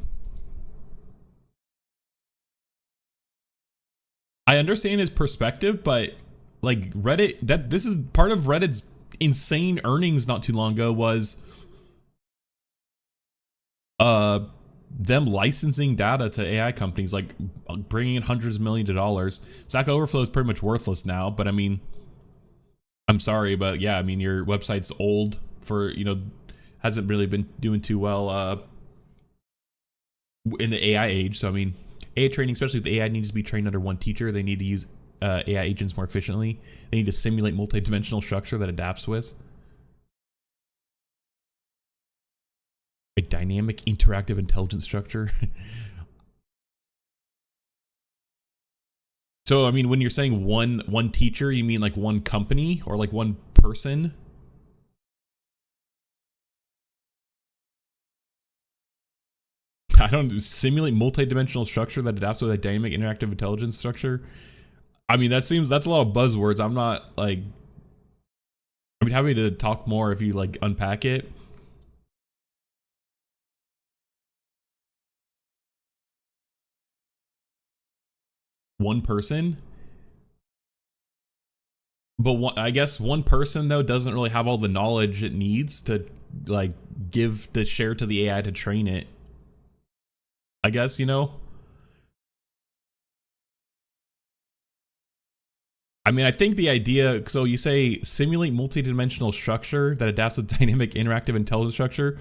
understand his perspective, but like Reddit, this is part of Reddit's insane earnings not too long ago was them licensing data to AI companies, like bringing in hundreds of millions of dollars. Stack Overflow is pretty much worthless now, but I mean, I'm sorry, but yeah, I mean, your website's old for, you know, hasn't really been doing too well in the AI age. So I mean, AI training, especially with AI, needs to be trained under one teacher. They need to use AI agents more efficiently. They need to simulate multi-dimensional structure that adapts with a dynamic interactive intelligence structure. So I mean, when you're saying one teacher, you mean like one company or like one person? I don't simulate multi-dimensional structure that adapts with a dynamic interactive intelligence structure. I mean, that's a lot of buzzwords. I'm not like, I mean, happy to talk more if you like unpack it. One person, but I guess one person though doesn't really have all the knowledge it needs to like give the share to the AI to train it. I guess, you know. I mean, I think the idea, so you say simulate multi-dimensional structure that adapts with dynamic interactive intelligence structure.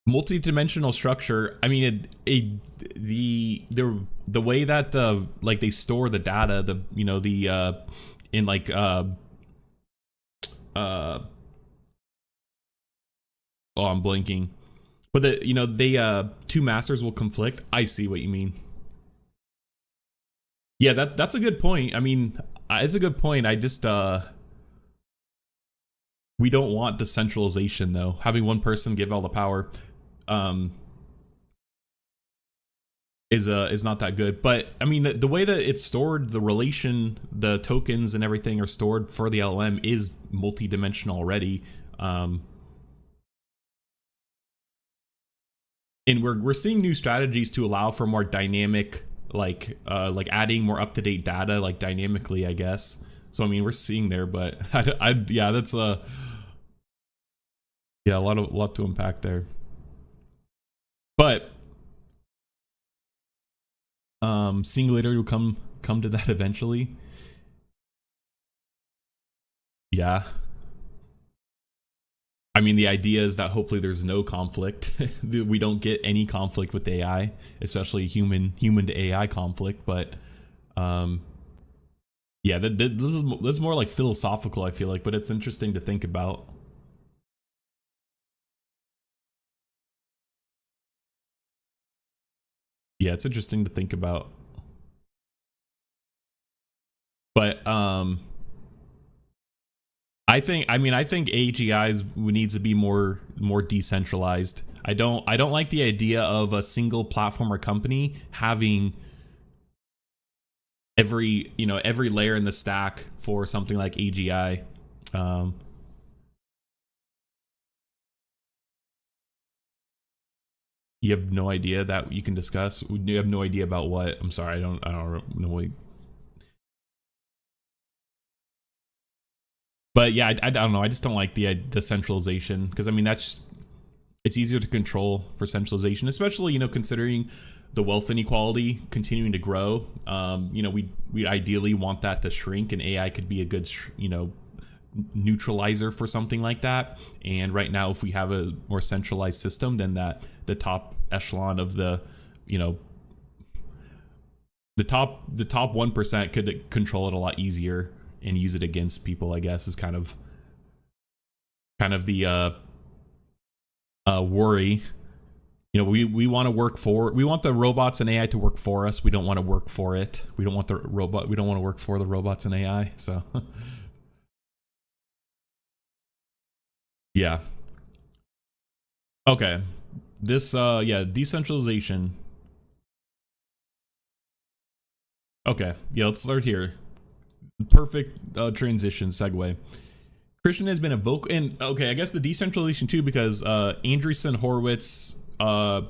Multi-dimensional structure, I mean, the way that like they store the data, the, you know, the in like oh, I'm blinking, but the, you know, they two masters will conflict. I see what you mean. Yeah, that's a good point. I mean, it's a good point. I just we don't want decentralization though. Having one person give all the power. is not that good. But I mean, the way that it's stored, the tokens and everything are stored for the LLM is multi-dimensional already. And we're seeing new strategies to allow for more dynamic, like adding more up-to-date data, like dynamically, I guess. So I mean, we're seeing there, but yeah, that's yeah, a lot to unpack there. But Singularity will come to that eventually. Yeah. I mean, the idea is that hopefully there's no conflict. We don't get any conflict with AI, especially human to AI conflict. But yeah, this is more like philosophical, I feel like, but it's interesting to think about. Yeah, it's interesting to think about. But I think AGIs needs to be more decentralized. I don't like the idea of a single platform or company having every layer in the stack for something like AGI. You have no idea that you can discuss. You have no idea about what? I'm sorry, I don't know what. But yeah, I don't know. I just don't like the decentralization, because I mean it's easier to control for centralization, especially considering the wealth inequality continuing to grow. We ideally want that to shrink, and AI could be a good neutralizer for something like that. And right now, if we have a more centralized system, then that the top echelon of the top 1% could control it a lot easier and use it against people, I guess, is kind of the worry. We want the robots and AI to work for us. We don't want to work for it. We don't want to work for the robots and AI. So yeah. Okay. This yeah, decentralization. Okay. Yeah, let's start here. Perfect transition segue. Christian has been a vocal, and okay, I guess the decentralization too, because Andreessen Horowitz, the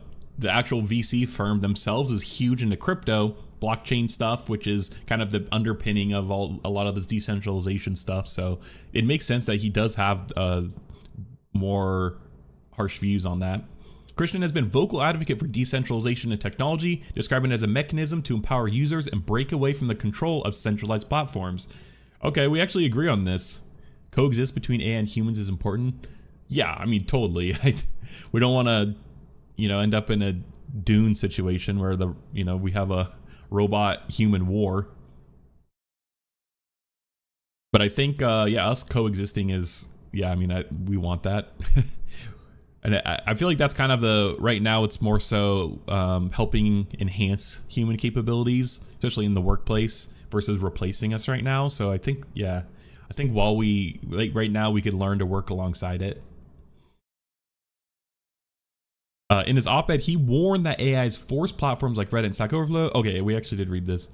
actual VC firm themselves, is huge into crypto blockchain stuff, which is kind of the underpinning of a lot of this decentralization stuff. So it makes sense that he does have more harsh views on that. Christian has been vocal advocate for decentralization in technology, describing it as a mechanism to empower users and break away from the control of centralized platforms. Okay, we actually agree on this. Coexist between AI and humans is important. Yeah, I mean, totally. We don't want to, end up in a Dune situation where we have a robot human war. But I think, yeah, us coexisting is, yeah, I mean, we want that. And I feel like that's kind of right now it's more so helping enhance human capabilities, especially in the workplace, versus replacing us right now. So I think, yeah, while right now we could learn to work alongside it. In his op-ed, he warned that AI's forced platforms like Reddit and Stack Overflow, okay, we actually did read this,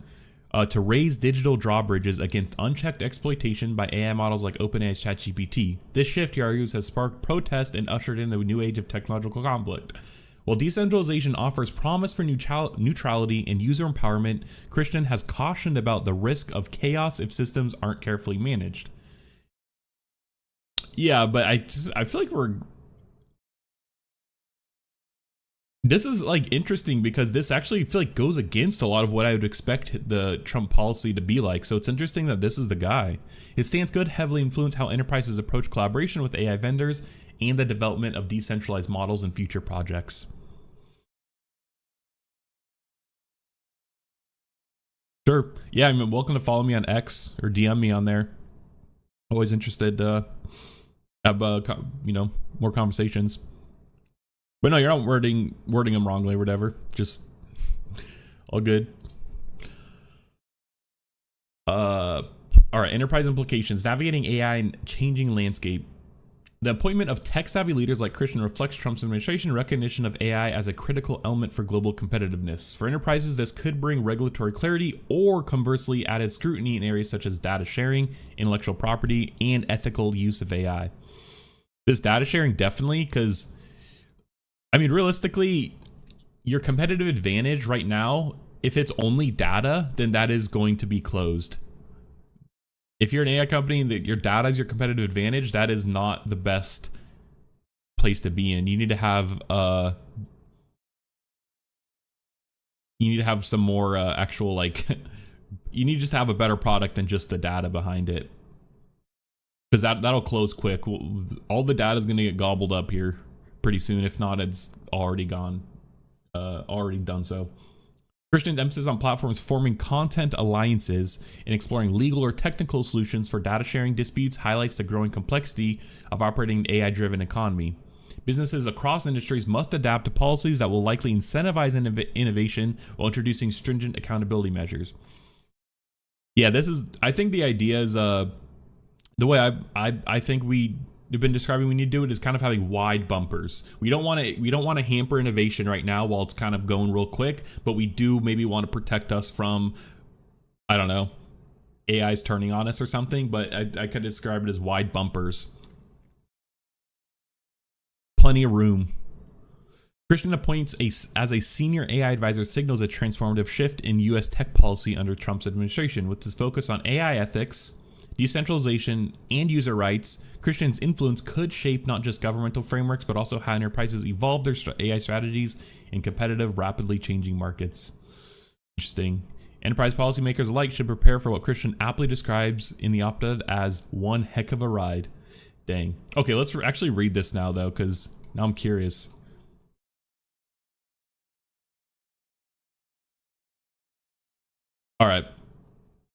to raise digital drawbridges against unchecked exploitation by AI models like OpenAI's ChatGPT. This shift, he argues, has sparked protest and ushered in a new age of technological conflict. While decentralization offers promise for neutrality and user empowerment, Christian has cautioned about the risk of chaos if systems aren't carefully managed. Yeah, but I feel like this is like interesting, because this actually feel like goes against a lot of what I would expect the Trump policy to be like. So it's interesting that this is the guy. His stance could heavily influence how enterprises approach collaboration with AI vendors and the development of decentralized models in future projects. Sure. Yeah, I mean, welcome to follow me on X or DM me on there. Always interested to have more conversations. But no, you're not wording them wrongly or whatever. Just all good. All right, enterprise implications. Navigating AI and changing landscape. The appointment of tech-savvy leaders like Christian reflects Trump's administration recognition of AI as a critical element for global competitiveness. For enterprises, this could bring regulatory clarity or conversely added scrutiny in areas such as data sharing, intellectual property, and ethical use of AI. This data sharing definitely, because, I mean, realistically, your competitive advantage right now, if it's only data, then that is going to be closed. If you're an AI company and your data is your competitive advantage, that is not the best place to be in. You need to have some more actual, like, you need to just have a better product than just the data behind it, because that'll close quick. All the data is going to get gobbled up here pretty soon. If not, it's already gone, already done so. Christian's emphasis on platforms forming content alliances and exploring legal or technical solutions for data sharing disputes highlights the growing complexity of operating an AI-driven economy. Businesses across industries must adapt to policies that will likely incentivize innovation while introducing stringent accountability measures. Yeah, I think the idea is, the way I think we've been describing we need to do it is kind of having wide bumpers. We don't want to hamper innovation right now while it's kind of going real quick, but we do maybe want to protect us from, I don't know, AI's turning on us or something, but I could describe it as wide bumpers. Plenty of room. Christian appoints as a senior AI advisor signals a transformative shift in U.S. tech policy under Trump's administration, with his focus on AI ethics, decentralization, and user rights. Christian's influence could shape not just governmental frameworks, but also how enterprises evolve their AI strategies in competitive, rapidly changing markets. Interesting. Enterprise policymakers alike should prepare for what Christian aptly describes in the op-ed as one heck of a ride. Dang. Okay, let's actually read this now, though, because now I'm curious. All right.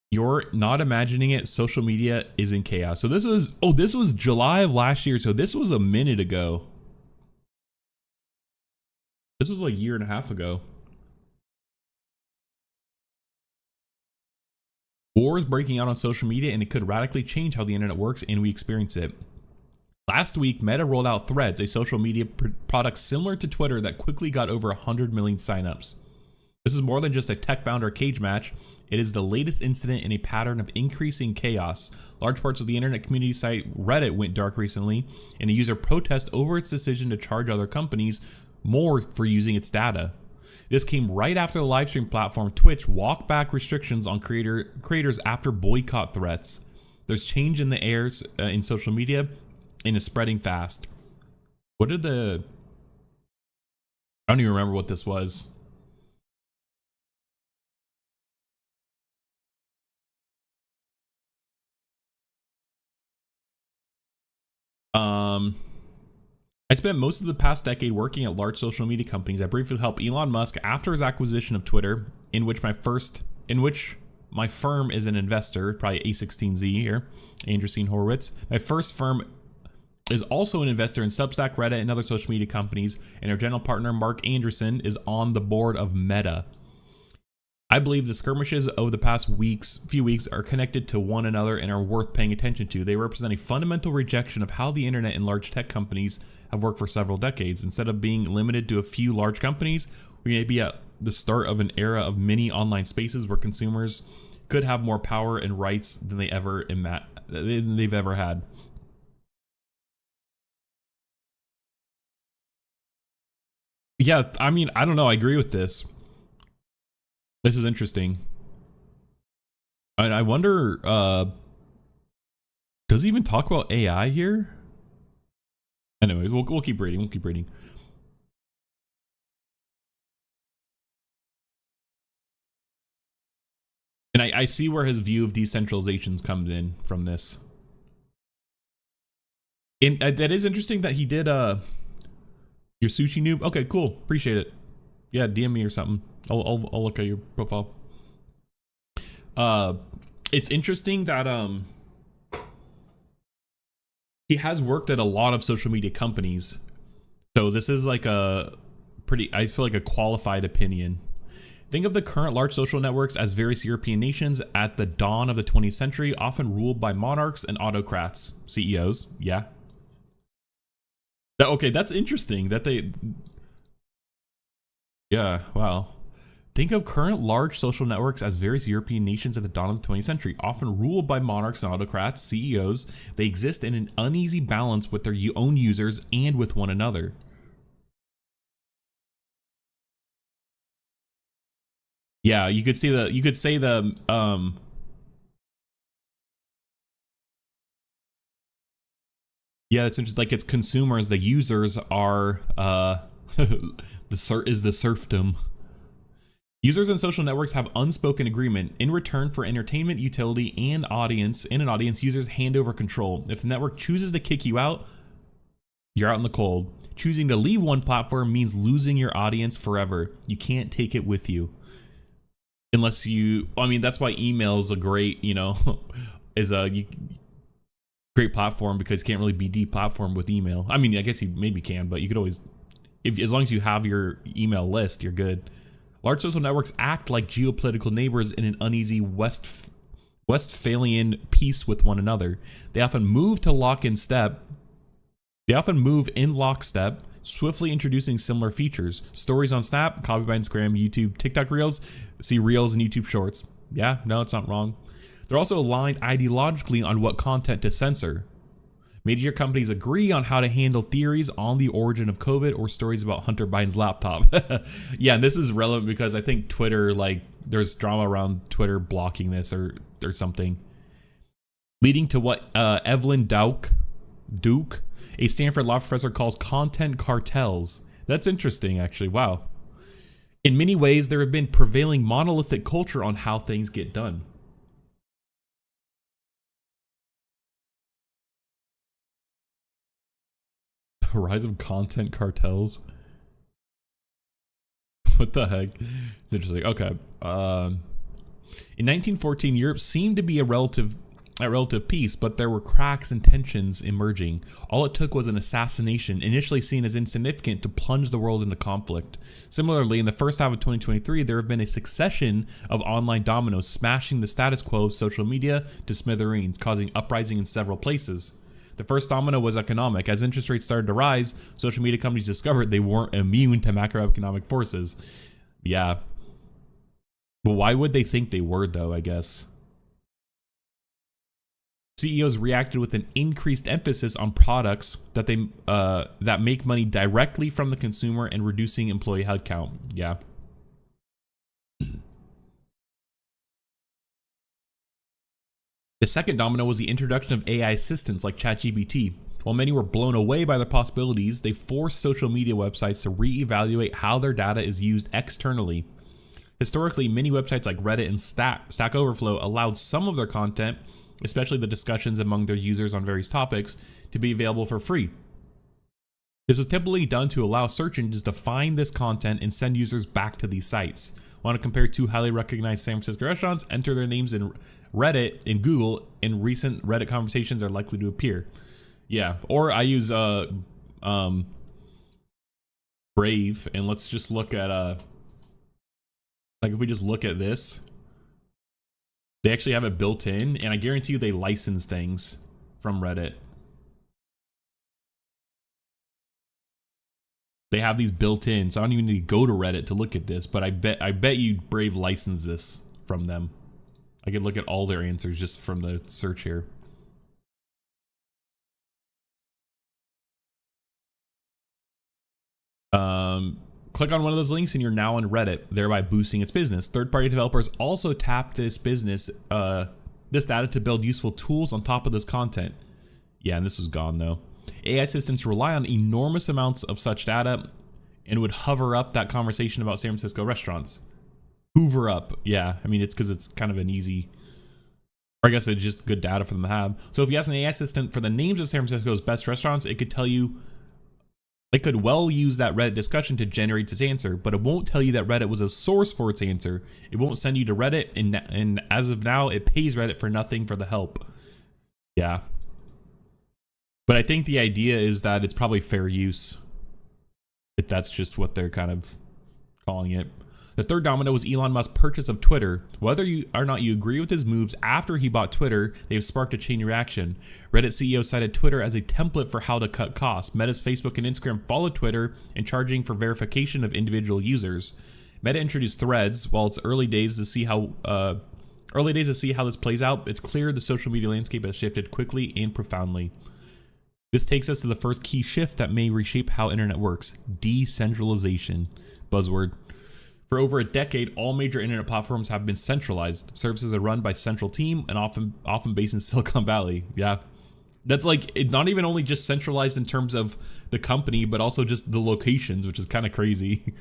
You're not imagining it. Social media is in chaos. So this was July of last year. So this was a minute ago. This was like a year and a half ago. War is breaking out on social media, and it could radically change how the internet works and we experience it. Last week, Meta rolled out Threads, a social media product similar to Twitter that quickly got over 100 million signups. This is more than just a tech founder cage match. It is the latest incident in a pattern of increasing chaos. Large parts of the internet community site Reddit went dark recently, and a user protest over its decision to charge other companies more for using its data. This came right after the livestream platform Twitch walked back restrictions on creators after boycott threats. There's change in the air in social media, and it's spreading fast. I don't even remember what this was. I spent most of the past decade working at large social media companies. I briefly helped Elon Musk after his acquisition of Twitter, in which my firm is an investor, probably A16Z here, Andreessen Horowitz. My first firm is also an investor in Substack, Reddit, and other social media companies, and our general partner, Mark Andreessen, is on the board of Meta. I believe the skirmishes over the past few weeks are connected to one another and are worth paying attention to. They represent a fundamental rejection of how the internet and large tech companies have worked for several decades. Instead of being limited to a few large companies, we may be at the start of an era of many online spaces where consumers could have more power and rights than they've ever had. Yeah, I mean, I don't know. I agree with this. This is interesting. And I wonder, does he even talk about AI here? Anyways, we'll keep reading. We'll keep reading. And I see where his view of decentralizations comes in from this. And that is interesting that he did your sushi noob. Okay, cool. Appreciate it. Yeah, DM me or something. I'll look at your profile. It's interesting that he has worked at a lot of social media companies, so this is like I feel like a qualified opinion. Think of the current large social networks as various European nations at the dawn of the 20th century, often ruled by monarchs and autocrats, CEOs. Yeah. Okay, that's interesting that they. Yeah, wow. Think of current large social networks as various European nations at the dawn of the 20th century, often ruled by monarchs and autocrats, CEOs. They exist in an uneasy balance with their own users and with one another. Yeah, you could see the. You could say the. Yeah, it's interesting. Like it's consumers, the users are the serfdom. Users in social networks have unspoken agreement. In return for entertainment, utility, and an audience, users hand over control. If the network chooses to kick you out, you're out in the cold. Choosing to leave one platform means losing your audience forever. You can't take it with you. Unless you, I mean, that's why email is a great, is a great platform, because you can't really be deplatformed with email. I mean, I guess you maybe can, but you could always, if as long as you have your email list, you're good. Large social networks act like geopolitical neighbors in an uneasy Westphalian peace with one another. They often move in lockstep, swiftly introducing similar features. Stories on Snap, copied by Instagram, YouTube, TikTok Reels, see Reels and YouTube Shorts. Yeah, no, it's not wrong. They're also aligned ideologically on what content to censor. Major companies agree on how to handle theories on the origin of COVID or stories about Hunter Biden's laptop. Yeah, and this is relevant because I think Twitter, like, there's drama around Twitter blocking this or something. Leading to what Evelyn Duke, a Stanford law professor, calls content cartels. That's interesting, actually. Wow. In many ways, there have been prevailing monolithic culture on how things get done. Rise of content cartels. What the heck? It's interesting. Okay. In 1914, Europe seemed to be at relative peace, but there were cracks and tensions emerging. All it took was an assassination, initially seen as insignificant, to plunge the world into conflict. Similarly, in the first half of 2023, there have been a succession of online dominoes smashing the status quo of social media to smithereens, causing uprising in several places. The first domino was economic. As interest rates started to rise, social media companies discovered they weren't immune to macroeconomic forces. Yeah. But why would they think they were, though, I guess? CEOs reacted with an increased emphasis on products that make money directly from the consumer and reducing employee headcount. Yeah. The second domino was the introduction of AI assistants like ChatGPT. While many were blown away by their possibilities, they forced social media websites to reevaluate how their data is used externally. Historically, many websites like Reddit and Stack Overflow allowed some of their content, especially the discussions among their users on various topics, to be available for free. This was typically done to allow search engines to find this content and send users back to these sites. Want to compare two highly recognized San Francisco restaurants? Enter their names in Reddit in Google, and recent Reddit conversations are likely to appear. Yeah, or I use Brave, and let's just look at like if we just look at this, they actually have it built in, and I guarantee you they license things from Reddit. They have these built in, so I don't even need to go to Reddit to look at this, but I bet you Brave licensed this from them. I could look at all their answers just from the search here. Click on one of those links and you're now on Reddit, thereby boosting its business. Third-party developers also tap this data to build useful tools on top of this content. Yeah, and this was gone though. AI assistants rely on enormous amounts of such data and would hover up that conversation about San Francisco restaurants. Hoover up. Yeah, I mean, it's because it's kind of an easy, or I guess it's just good data for them to have. So if you ask an AI assistant for the names of San Francisco's best restaurants, it could tell you, it could well use that Reddit discussion to generate its answer, but it won't tell you that Reddit was a source for its answer. It won't send you to Reddit, and as of now, it pays Reddit for nothing for the help. Yeah. But I think the idea is that it's probably fair use. If that's just what they're kind of calling it. The third domino was Elon Musk's purchase of Twitter. Whether you or not you agree with his moves after he bought Twitter, they have sparked a chain reaction. Reddit CEO cited Twitter as a template for how to cut costs. Meta's Facebook and Instagram followed Twitter in charging for verification of individual users. Meta introduced Threads. While it's early days to see how this plays out, it's clear the social media landscape has shifted quickly and profoundly. This takes us to the first key shift that may reshape how internet works: decentralization. Buzzword. For over a decade, all major internet platforms have been centralized. Services are run by a central team and often based in Silicon Valley. Yeah. That's like, it's not even only just centralized in terms of the company, but also just the locations, which is kind of crazy.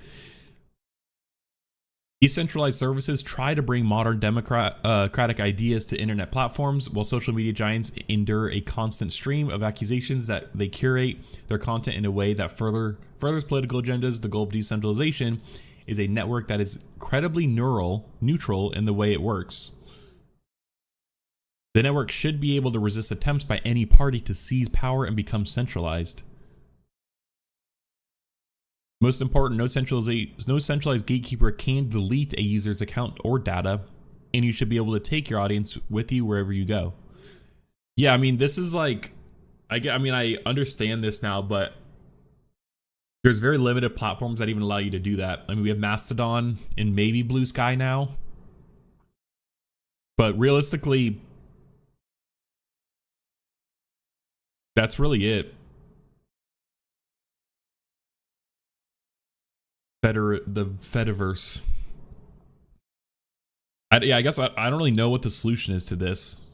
Decentralized services try to bring modern democratic ideas to internet platforms, while social media giants endure a constant stream of accusations that they curate their content in a way that furthers political agendas. The goal of decentralization is a network that is credibly neutral in the way it works. The network should be able to resist attempts by any party to seize power and become centralized. Most important, no centralized gatekeeper can delete a user's account or data, and you should be able to take your audience with you wherever you go. Yeah, I mean, this is like, I understand this now, but there's very limited platforms that even allow you to do that. I mean, we have Mastodon and maybe Blue Sky now, but realistically, that's really it. The Fediverse. I guess I don't really know what the solution is to this.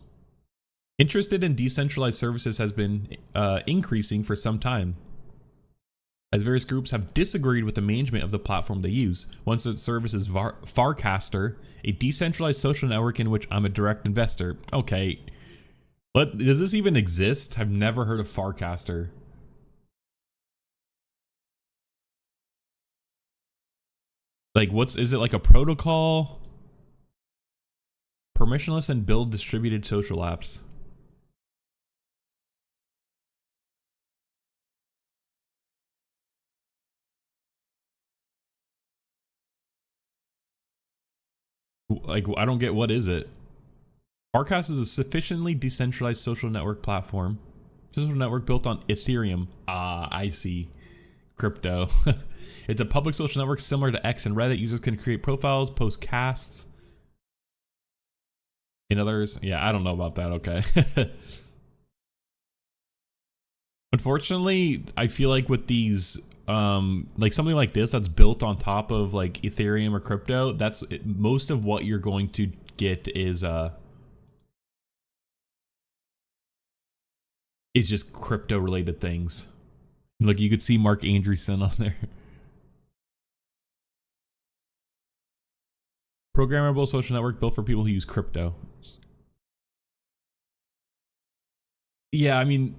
Interested in decentralized services has been increasing for some time, as various groups have disagreed with the management of the platform they use. One such service is Farcaster, a decentralized social network in which I'm a direct investor. Okay, but does this even exist? I've never heard of Farcaster. Like, is it like a protocol? Permissionless and build distributed social apps. Like, I don't get, what is it? Farcast is a sufficiently decentralized social network platform. Social network built on Ethereum. Ah, I see. Crypto. It's a public social network similar to X and Reddit. Users can create profiles, post casts, and others. Yeah, I don't know about that. Okay. Unfortunately, I feel like with these, like something like this that's built on top of like Ethereum or crypto, that's most of what you're going to get is just crypto related things. Look, you could see Mark Andreessen on there. Programmable social network built for people who use crypto. Yeah, I mean,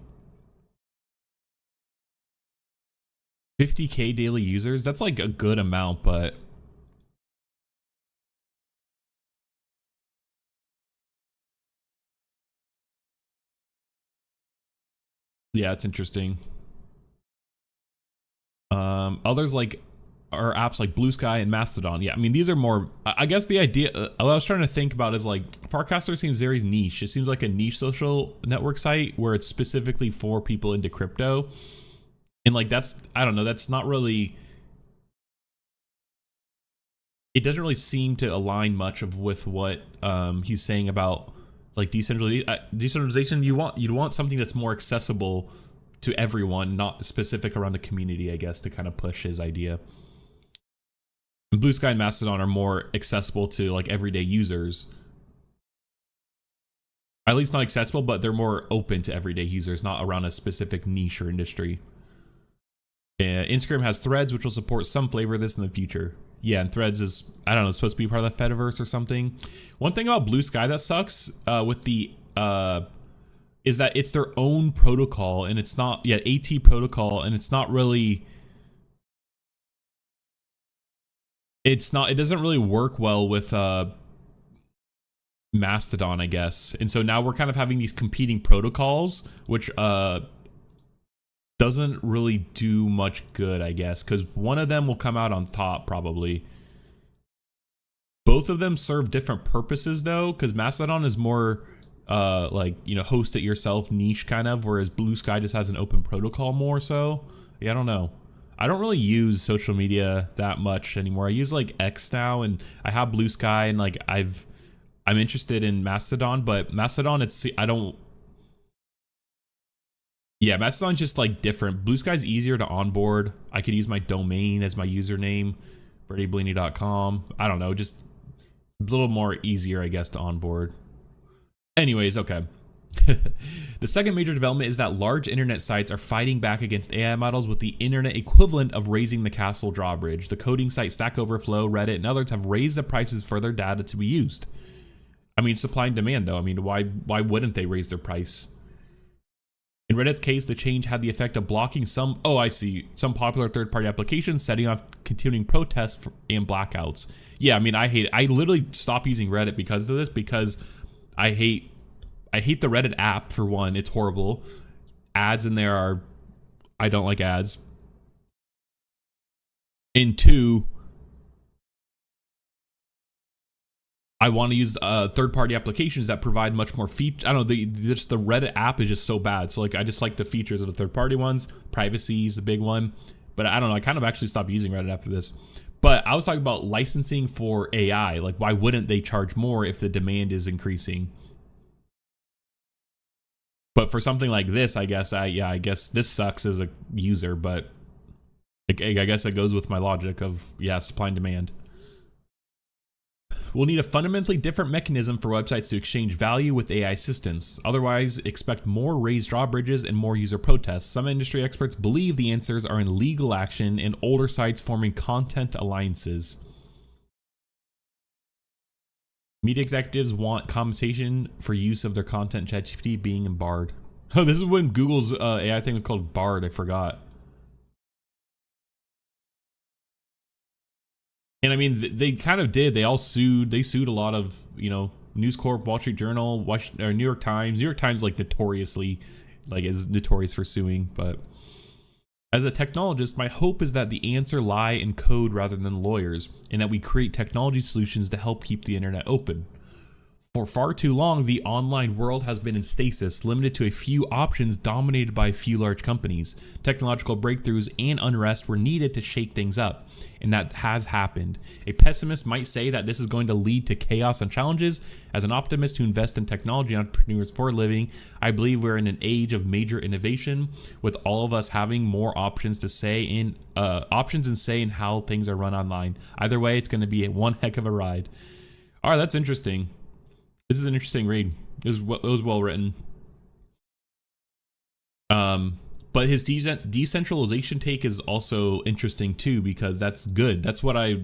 50K daily users, that's like a good amount, but yeah, it's interesting. Others like are apps like Blue Sky and Mastodon. Yeah, I mean, these are more, I guess the idea, what I was trying to think about is like, Farcaster seems very niche. It seems like a niche social network site where it's specifically for people into crypto. And like, that's, I don't know, that's not really, it doesn't really seem to align much with what he's saying about like decentralization. You'd want something that's more accessible to everyone, not specific around the community, I guess, to kind of push his idea. And Blue Sky and Mastodon are more accessible to like everyday users. At least not accessible, but they're more open to everyday users, not around a specific niche or industry. Instagram has Threads, which will support some flavor of this in the future. Yeah, and Threads is, I don't know, it's supposed to be part of the Fediverse or something. One thing about Blue Sky that sucks with the is that it's their own protocol, and it's not, yeah, AT protocol, and it's not really, it doesn't really work well with Mastodon, I guess. And so now we're kind of having these competing protocols, which doesn't really do much good, I guess, because one of them will come out on top probably. Both of them serve different purposes though, because Mastodon is more like, you know, host it yourself niche kind of, whereas Blue Sky just has an open protocol more so. Yeah, I don't know. I don't really use social media that much anymore. I use like X now, and I have Blue Sky, and like I'm interested in Mastodon, but Mastodon, yeah, Mastodon's just like different. Blue Sky's easier to onboard. I could use my domain as my username, BradyBlaney.com. I don't know, just a little more easier, I guess, to onboard. Anyways, okay. The second major development is that large internet sites are fighting back against AI models with the internet equivalent of raising the castle drawbridge. The coding site Stack Overflow, Reddit, and others have raised the prices for their data to be used. I mean, supply and demand, though. I mean, why wouldn't they raise their price? In Reddit's case, the change had the effect of blocking some popular third-party applications, setting off continuing protests and blackouts. Yeah, I mean, I literally stopped using Reddit because of this, because I hate the Reddit app, for one. It's horrible. Ads in there I don't like ads. And two, I want to use third-party applications that provide much more features. I don't know, the Reddit app is just so bad. So like, I just like the features of the third-party ones. Privacy is a big one. But I don't know, I kind of actually stopped using Reddit after this. But I was talking about licensing for AI. Like, why wouldn't they charge more if the demand is increasing? But for something like this, I guess this sucks as a user, but I guess it goes with my logic of, yeah, supply and demand. We'll need a fundamentally different mechanism for websites to exchange value with AI assistants. Otherwise, expect more raised drawbridges and more user protests. Some industry experts believe the answers are in legal action and older sites forming content alliances. Media executives want compensation for use of their content, ChatGPT being in Bard. Oh, this is when Google's AI thing was called Bard. I forgot. And I mean, they kind of did. They all sued. They sued a lot of, you know, News Corp, Wall Street Journal, New York Times. New York Times, like, notoriously, like, is notorious for suing. But as a technologist, my hope is that the answer lie in code rather than lawyers, and that we create technology solutions to help keep the internet open. For far too long, the online world has been in stasis, limited to a few options dominated by a few large companies. Technological breakthroughs and unrest were needed to shake things up, and that has happened. A pessimist might say that this is going to lead to chaos and challenges. As an optimist who invests in technology entrepreneurs for a living, I believe we're in an age of major innovation, with all of us having more options and say in how things are run online. Either way, it's going to be one heck of a ride. All right, that's interesting. This is an interesting read. It was well written. But his decentralization take is also interesting too, because that's good. That's what I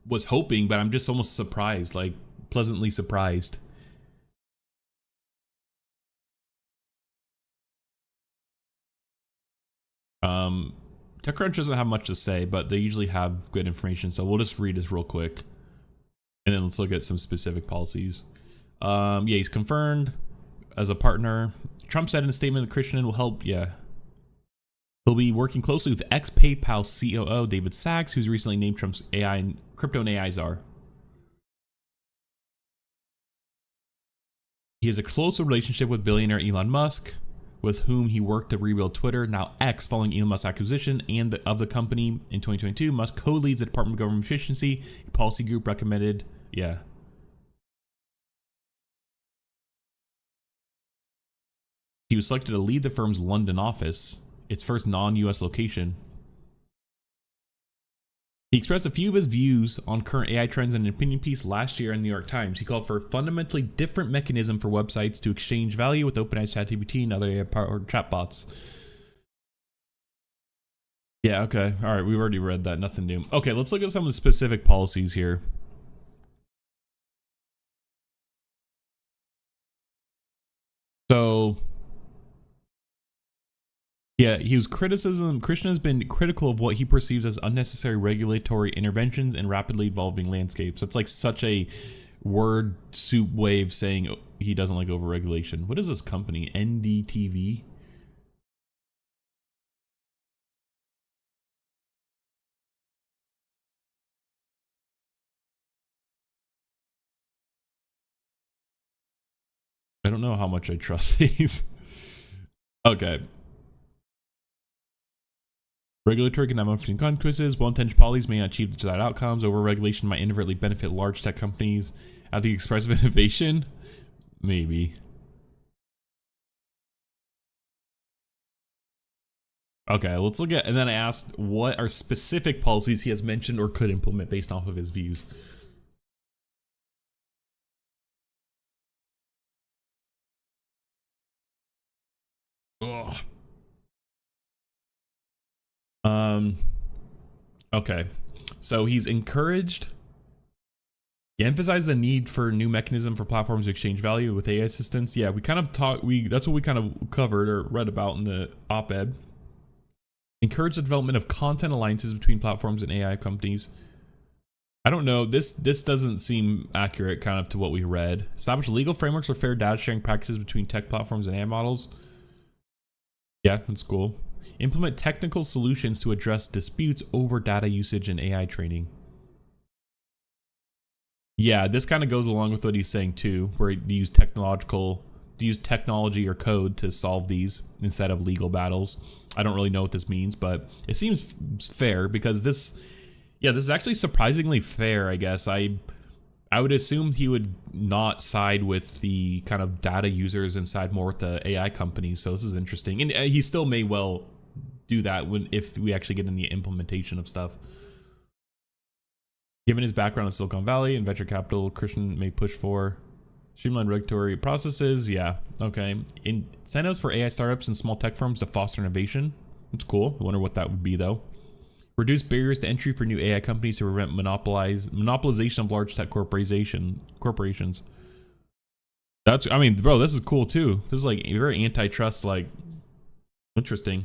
was hoping, but I'm just almost surprised, like pleasantly surprised. TechCrunch doesn't have much to say, but they usually have good information, so we'll just read this real quick, and then let's look at some specific policies. Yeah, he's confirmed as a partner. Trump said in a statement that Christian will help. Yeah, he'll be working closely with ex-PayPal COO David Sachs, who's recently named Trump's crypto and AI czar. He has a closer relationship with billionaire Elon Musk, with whom he worked to rebuild Twitter, now X, following Elon Musk's acquisition of the company in 2022. Musk co-leads the Department of Government Efficiency, a policy group recommended. Yeah. He was selected to lead the firm's London office, its first non-US location. He expressed a few of his views on current AI trends in an opinion piece last year in the New York Times. He called for a fundamentally different mechanism for websites to exchange value with OpenAI's ChatGPT and other AI-powered chatbots. Yeah, okay. All right, we've already read that. Nothing new. Okay, let's look at some of the specific policies here. So, yeah, Christian has been critical of what he perceives as unnecessary regulatory interventions and rapidly evolving landscapes. That's like such a word soup way of saying he doesn't like overregulation. What is this company? NDTV? I don't know how much I trust these. Okay. Regulatory can have unforeseen consequences. Well-intentioned policies may not achieve the desired outcomes. Over-regulation might inadvertently benefit large tech companies at the expense of innovation. Maybe. Okay, let's look at, and then I asked what are specific policies he has mentioned or could implement based off of his views. Ugh. Okay, so he's encouraged. He emphasized the need for new mechanism for platforms to exchange value with AI assistance. Yeah, we kind of talked. That's what we kind of covered or read about in the op-ed. Encourage the development of content alliances between platforms and AI companies. I don't know. This doesn't seem accurate, kind of to what we read. Establish legal frameworks for fair data sharing practices between tech platforms and AI models. Yeah, that's cool. Implement technical solutions to address disputes over data usage and AI training. Yeah, this kind of goes along with what he's saying too, where you use technology or code to solve these instead of legal battles. I don't really know what this means, but it seems fair because this is actually surprisingly fair, I guess. I would assume he would not side with the kind of data users and side more with the AI companies. So this is interesting, and he still may well do that if we actually get in the implementation of stuff. Given his background in Silicon Valley and venture capital, Christian may push for streamlined regulatory processes. Yeah, okay. Incentives for AI startups and small tech firms to foster innovation. It's cool. I wonder what that would be though. Reduce barriers to entry for new AI companies to prevent monopolization of large tech corporations. That's, I mean, bro, this is cool too. This is like very antitrust, like, interesting.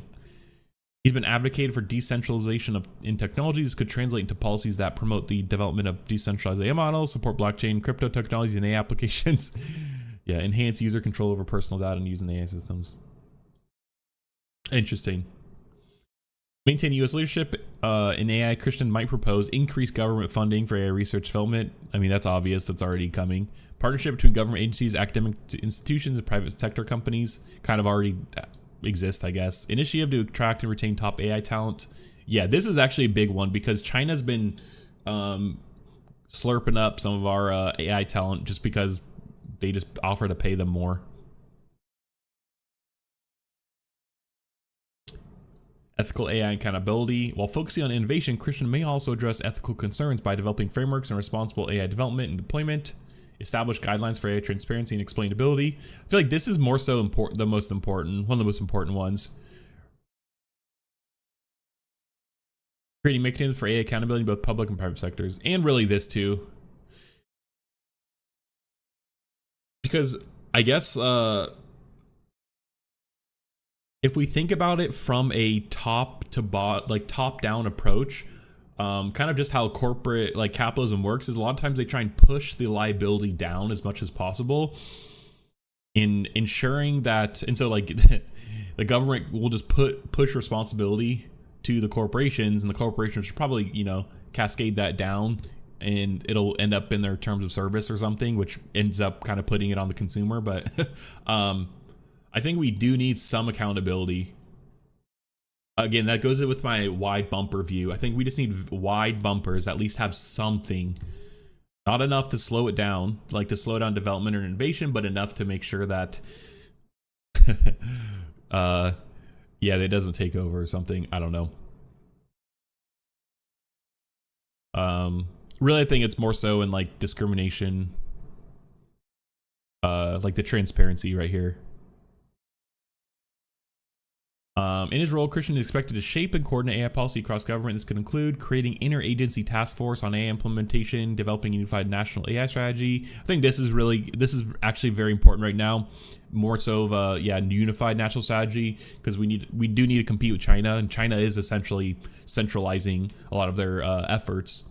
He's been advocating for decentralization in technologies. This could translate into policies that promote the development of decentralized AI models, support blockchain, crypto technologies, and AI applications. Yeah, enhance user control over personal data and using AI systems. Interesting. Maintain U.S. leadership in AI. Christian might propose increased government funding for AI research development. I mean, that's obvious. That's already coming. Partnership between government agencies, academic institutions, and private sector companies kind of already exist, I guess. Initiative to attract and retain top AI talent. Yeah, this is actually a big one because China's been slurping up some of our AI talent just because they just offer to pay them more. Ethical AI accountability. While focusing on innovation, Christian may also address ethical concerns by developing frameworks and responsible AI development and deployment. Establish guidelines for AI transparency and explainability. I feel like this is more so important, one of the most important ones. Creating mechanisms for AI accountability in both public and private sectors, and really this too, because I guess if we think about it from a top down approach, kind of just how corporate like capitalism works is a lot of times they try and push the liability down as much as possible in ensuring that, and so like the government will just push responsibility to the corporations, and the corporations should probably, you know, cascade that down, and it'll end up in their terms of service or something, which ends up kind of putting it on the consumer. But I think we do need some accountability. Again, that goes in with my wide bumper view. I think we just need wide bumpers, at least have something. Not enough to slow it down, like to slow down development or innovation, but enough to make sure that yeah, it doesn't take over or something. I don't know. Really, I think it's more so in like discrimination, like the transparency right here. In his role, Christian is expected to shape and coordinate AI policy across government. This could include creating interagency task force on AI implementation, developing a unified national AI strategy. I think this is actually very important right now, more so of a unified national strategy, because we do need to compete with China, and China is essentially centralizing a lot of their efforts.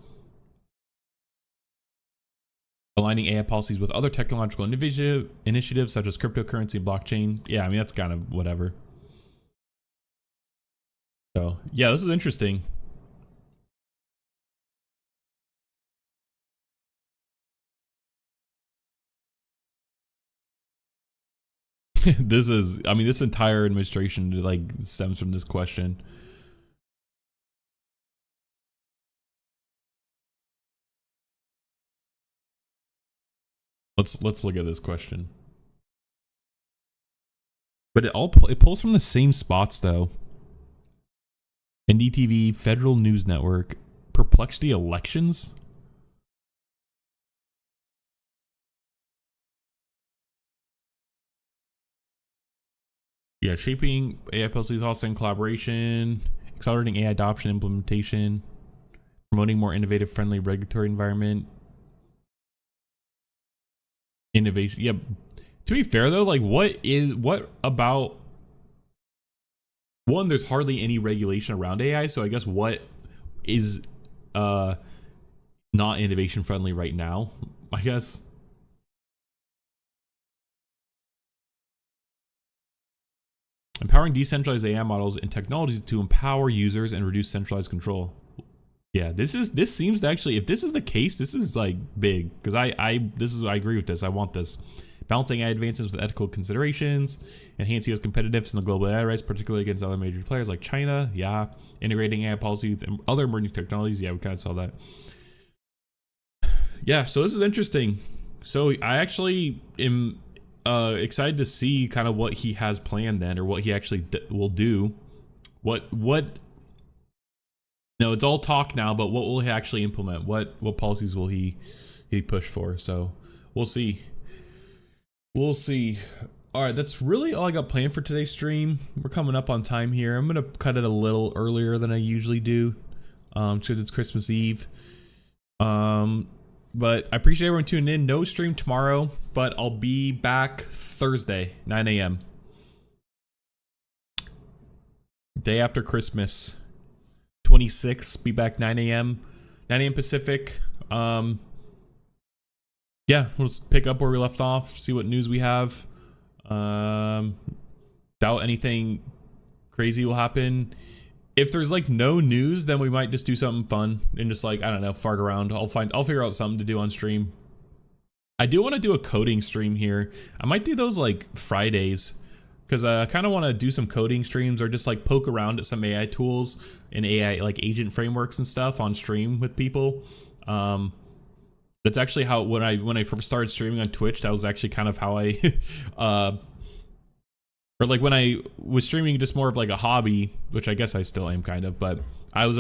Aligning AI policies with other technological initiatives such as cryptocurrency and blockchain. Yeah, I mean, that's kind of whatever. So yeah, this is interesting. This is, I mean, this entire administration like stems from this question. Let's look at this question. But it pulls from the same spots though. NDTV, Federal News Network, Perplexity Elections. Yeah, shaping AI policies also in collaboration, accelerating AI adoption, implementation, promoting more innovative, friendly regulatory environment, innovation. Yeah, to be fair though, like what about one? There's hardly any regulation around AI, so I guess what is not innovation friendly right now? I guess. Empowering decentralized AI models and technologies to empower users and reduce centralized control. Yeah, this seems to actually, if this is the case, this is like big because I agree with this. I want this. Balancing AI advances with ethical considerations, enhance US competitiveness in the global AI race, particularly against other major players like China. Yeah, integrating AI policy with other emerging technologies. Yeah, we kind of saw that. Yeah, so this is interesting. So I actually am excited to see kind of what he has planned then, or what he actually will do. What no, it's all talk now, but what will he actually implement? What policies will he push for? So we'll see. We'll see. All right, that's really all I got planned for today's stream. We're coming up on time here. I'm gonna cut it a little earlier than I usually do, because it's Christmas Eve. But I appreciate everyone tuning in. No stream tomorrow, but I'll be back Thursday, 9 a.m. Day after Christmas, 26th. Be back 9 a.m. 9 a.m. Pacific. Yeah, we'll just pick up where we left off. See what news we have. Doubt anything crazy will happen. If there's like no news, then we might just do something fun and just like, I don't know, fart around. I'll figure out something to do on stream. I do want to do a coding stream here. I might do those like Fridays because I kind of want to do some coding streams or just like poke around at some AI tools and AI like agent frameworks and stuff on stream with people. That's actually how when I first started streaming on Twitch, that was actually kind of how I or like when I was streaming just more of like a hobby, which I guess I still am kind of, but I was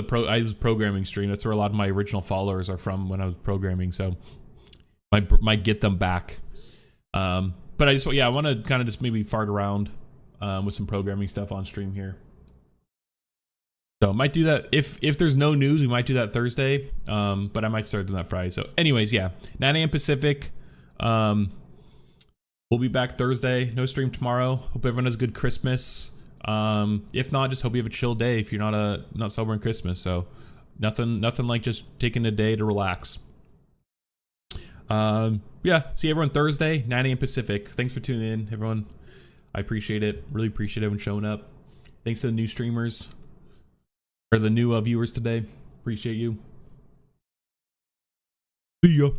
programming stream. That's where a lot of my original followers are from when I was programming. So might get them back. But I want to kind of just maybe fart around with some programming stuff on stream here. So I might do that if there's no news. We might do that Thursday, but I might start doing that Friday. So anyways, yeah, 9 a.m. Pacific. We'll be back Thursday. No stream tomorrow. Hope everyone has a good Christmas. If not, just hope you have a chill day if you're not celebrating Christmas. So nothing like just taking a day to relax. Yeah, see everyone Thursday, 9 a.m. Pacific. Thanks for tuning in, everyone. I appreciate it. Really appreciate everyone showing up. Thanks to the new streamers or the new viewers today. Appreciate you. See ya.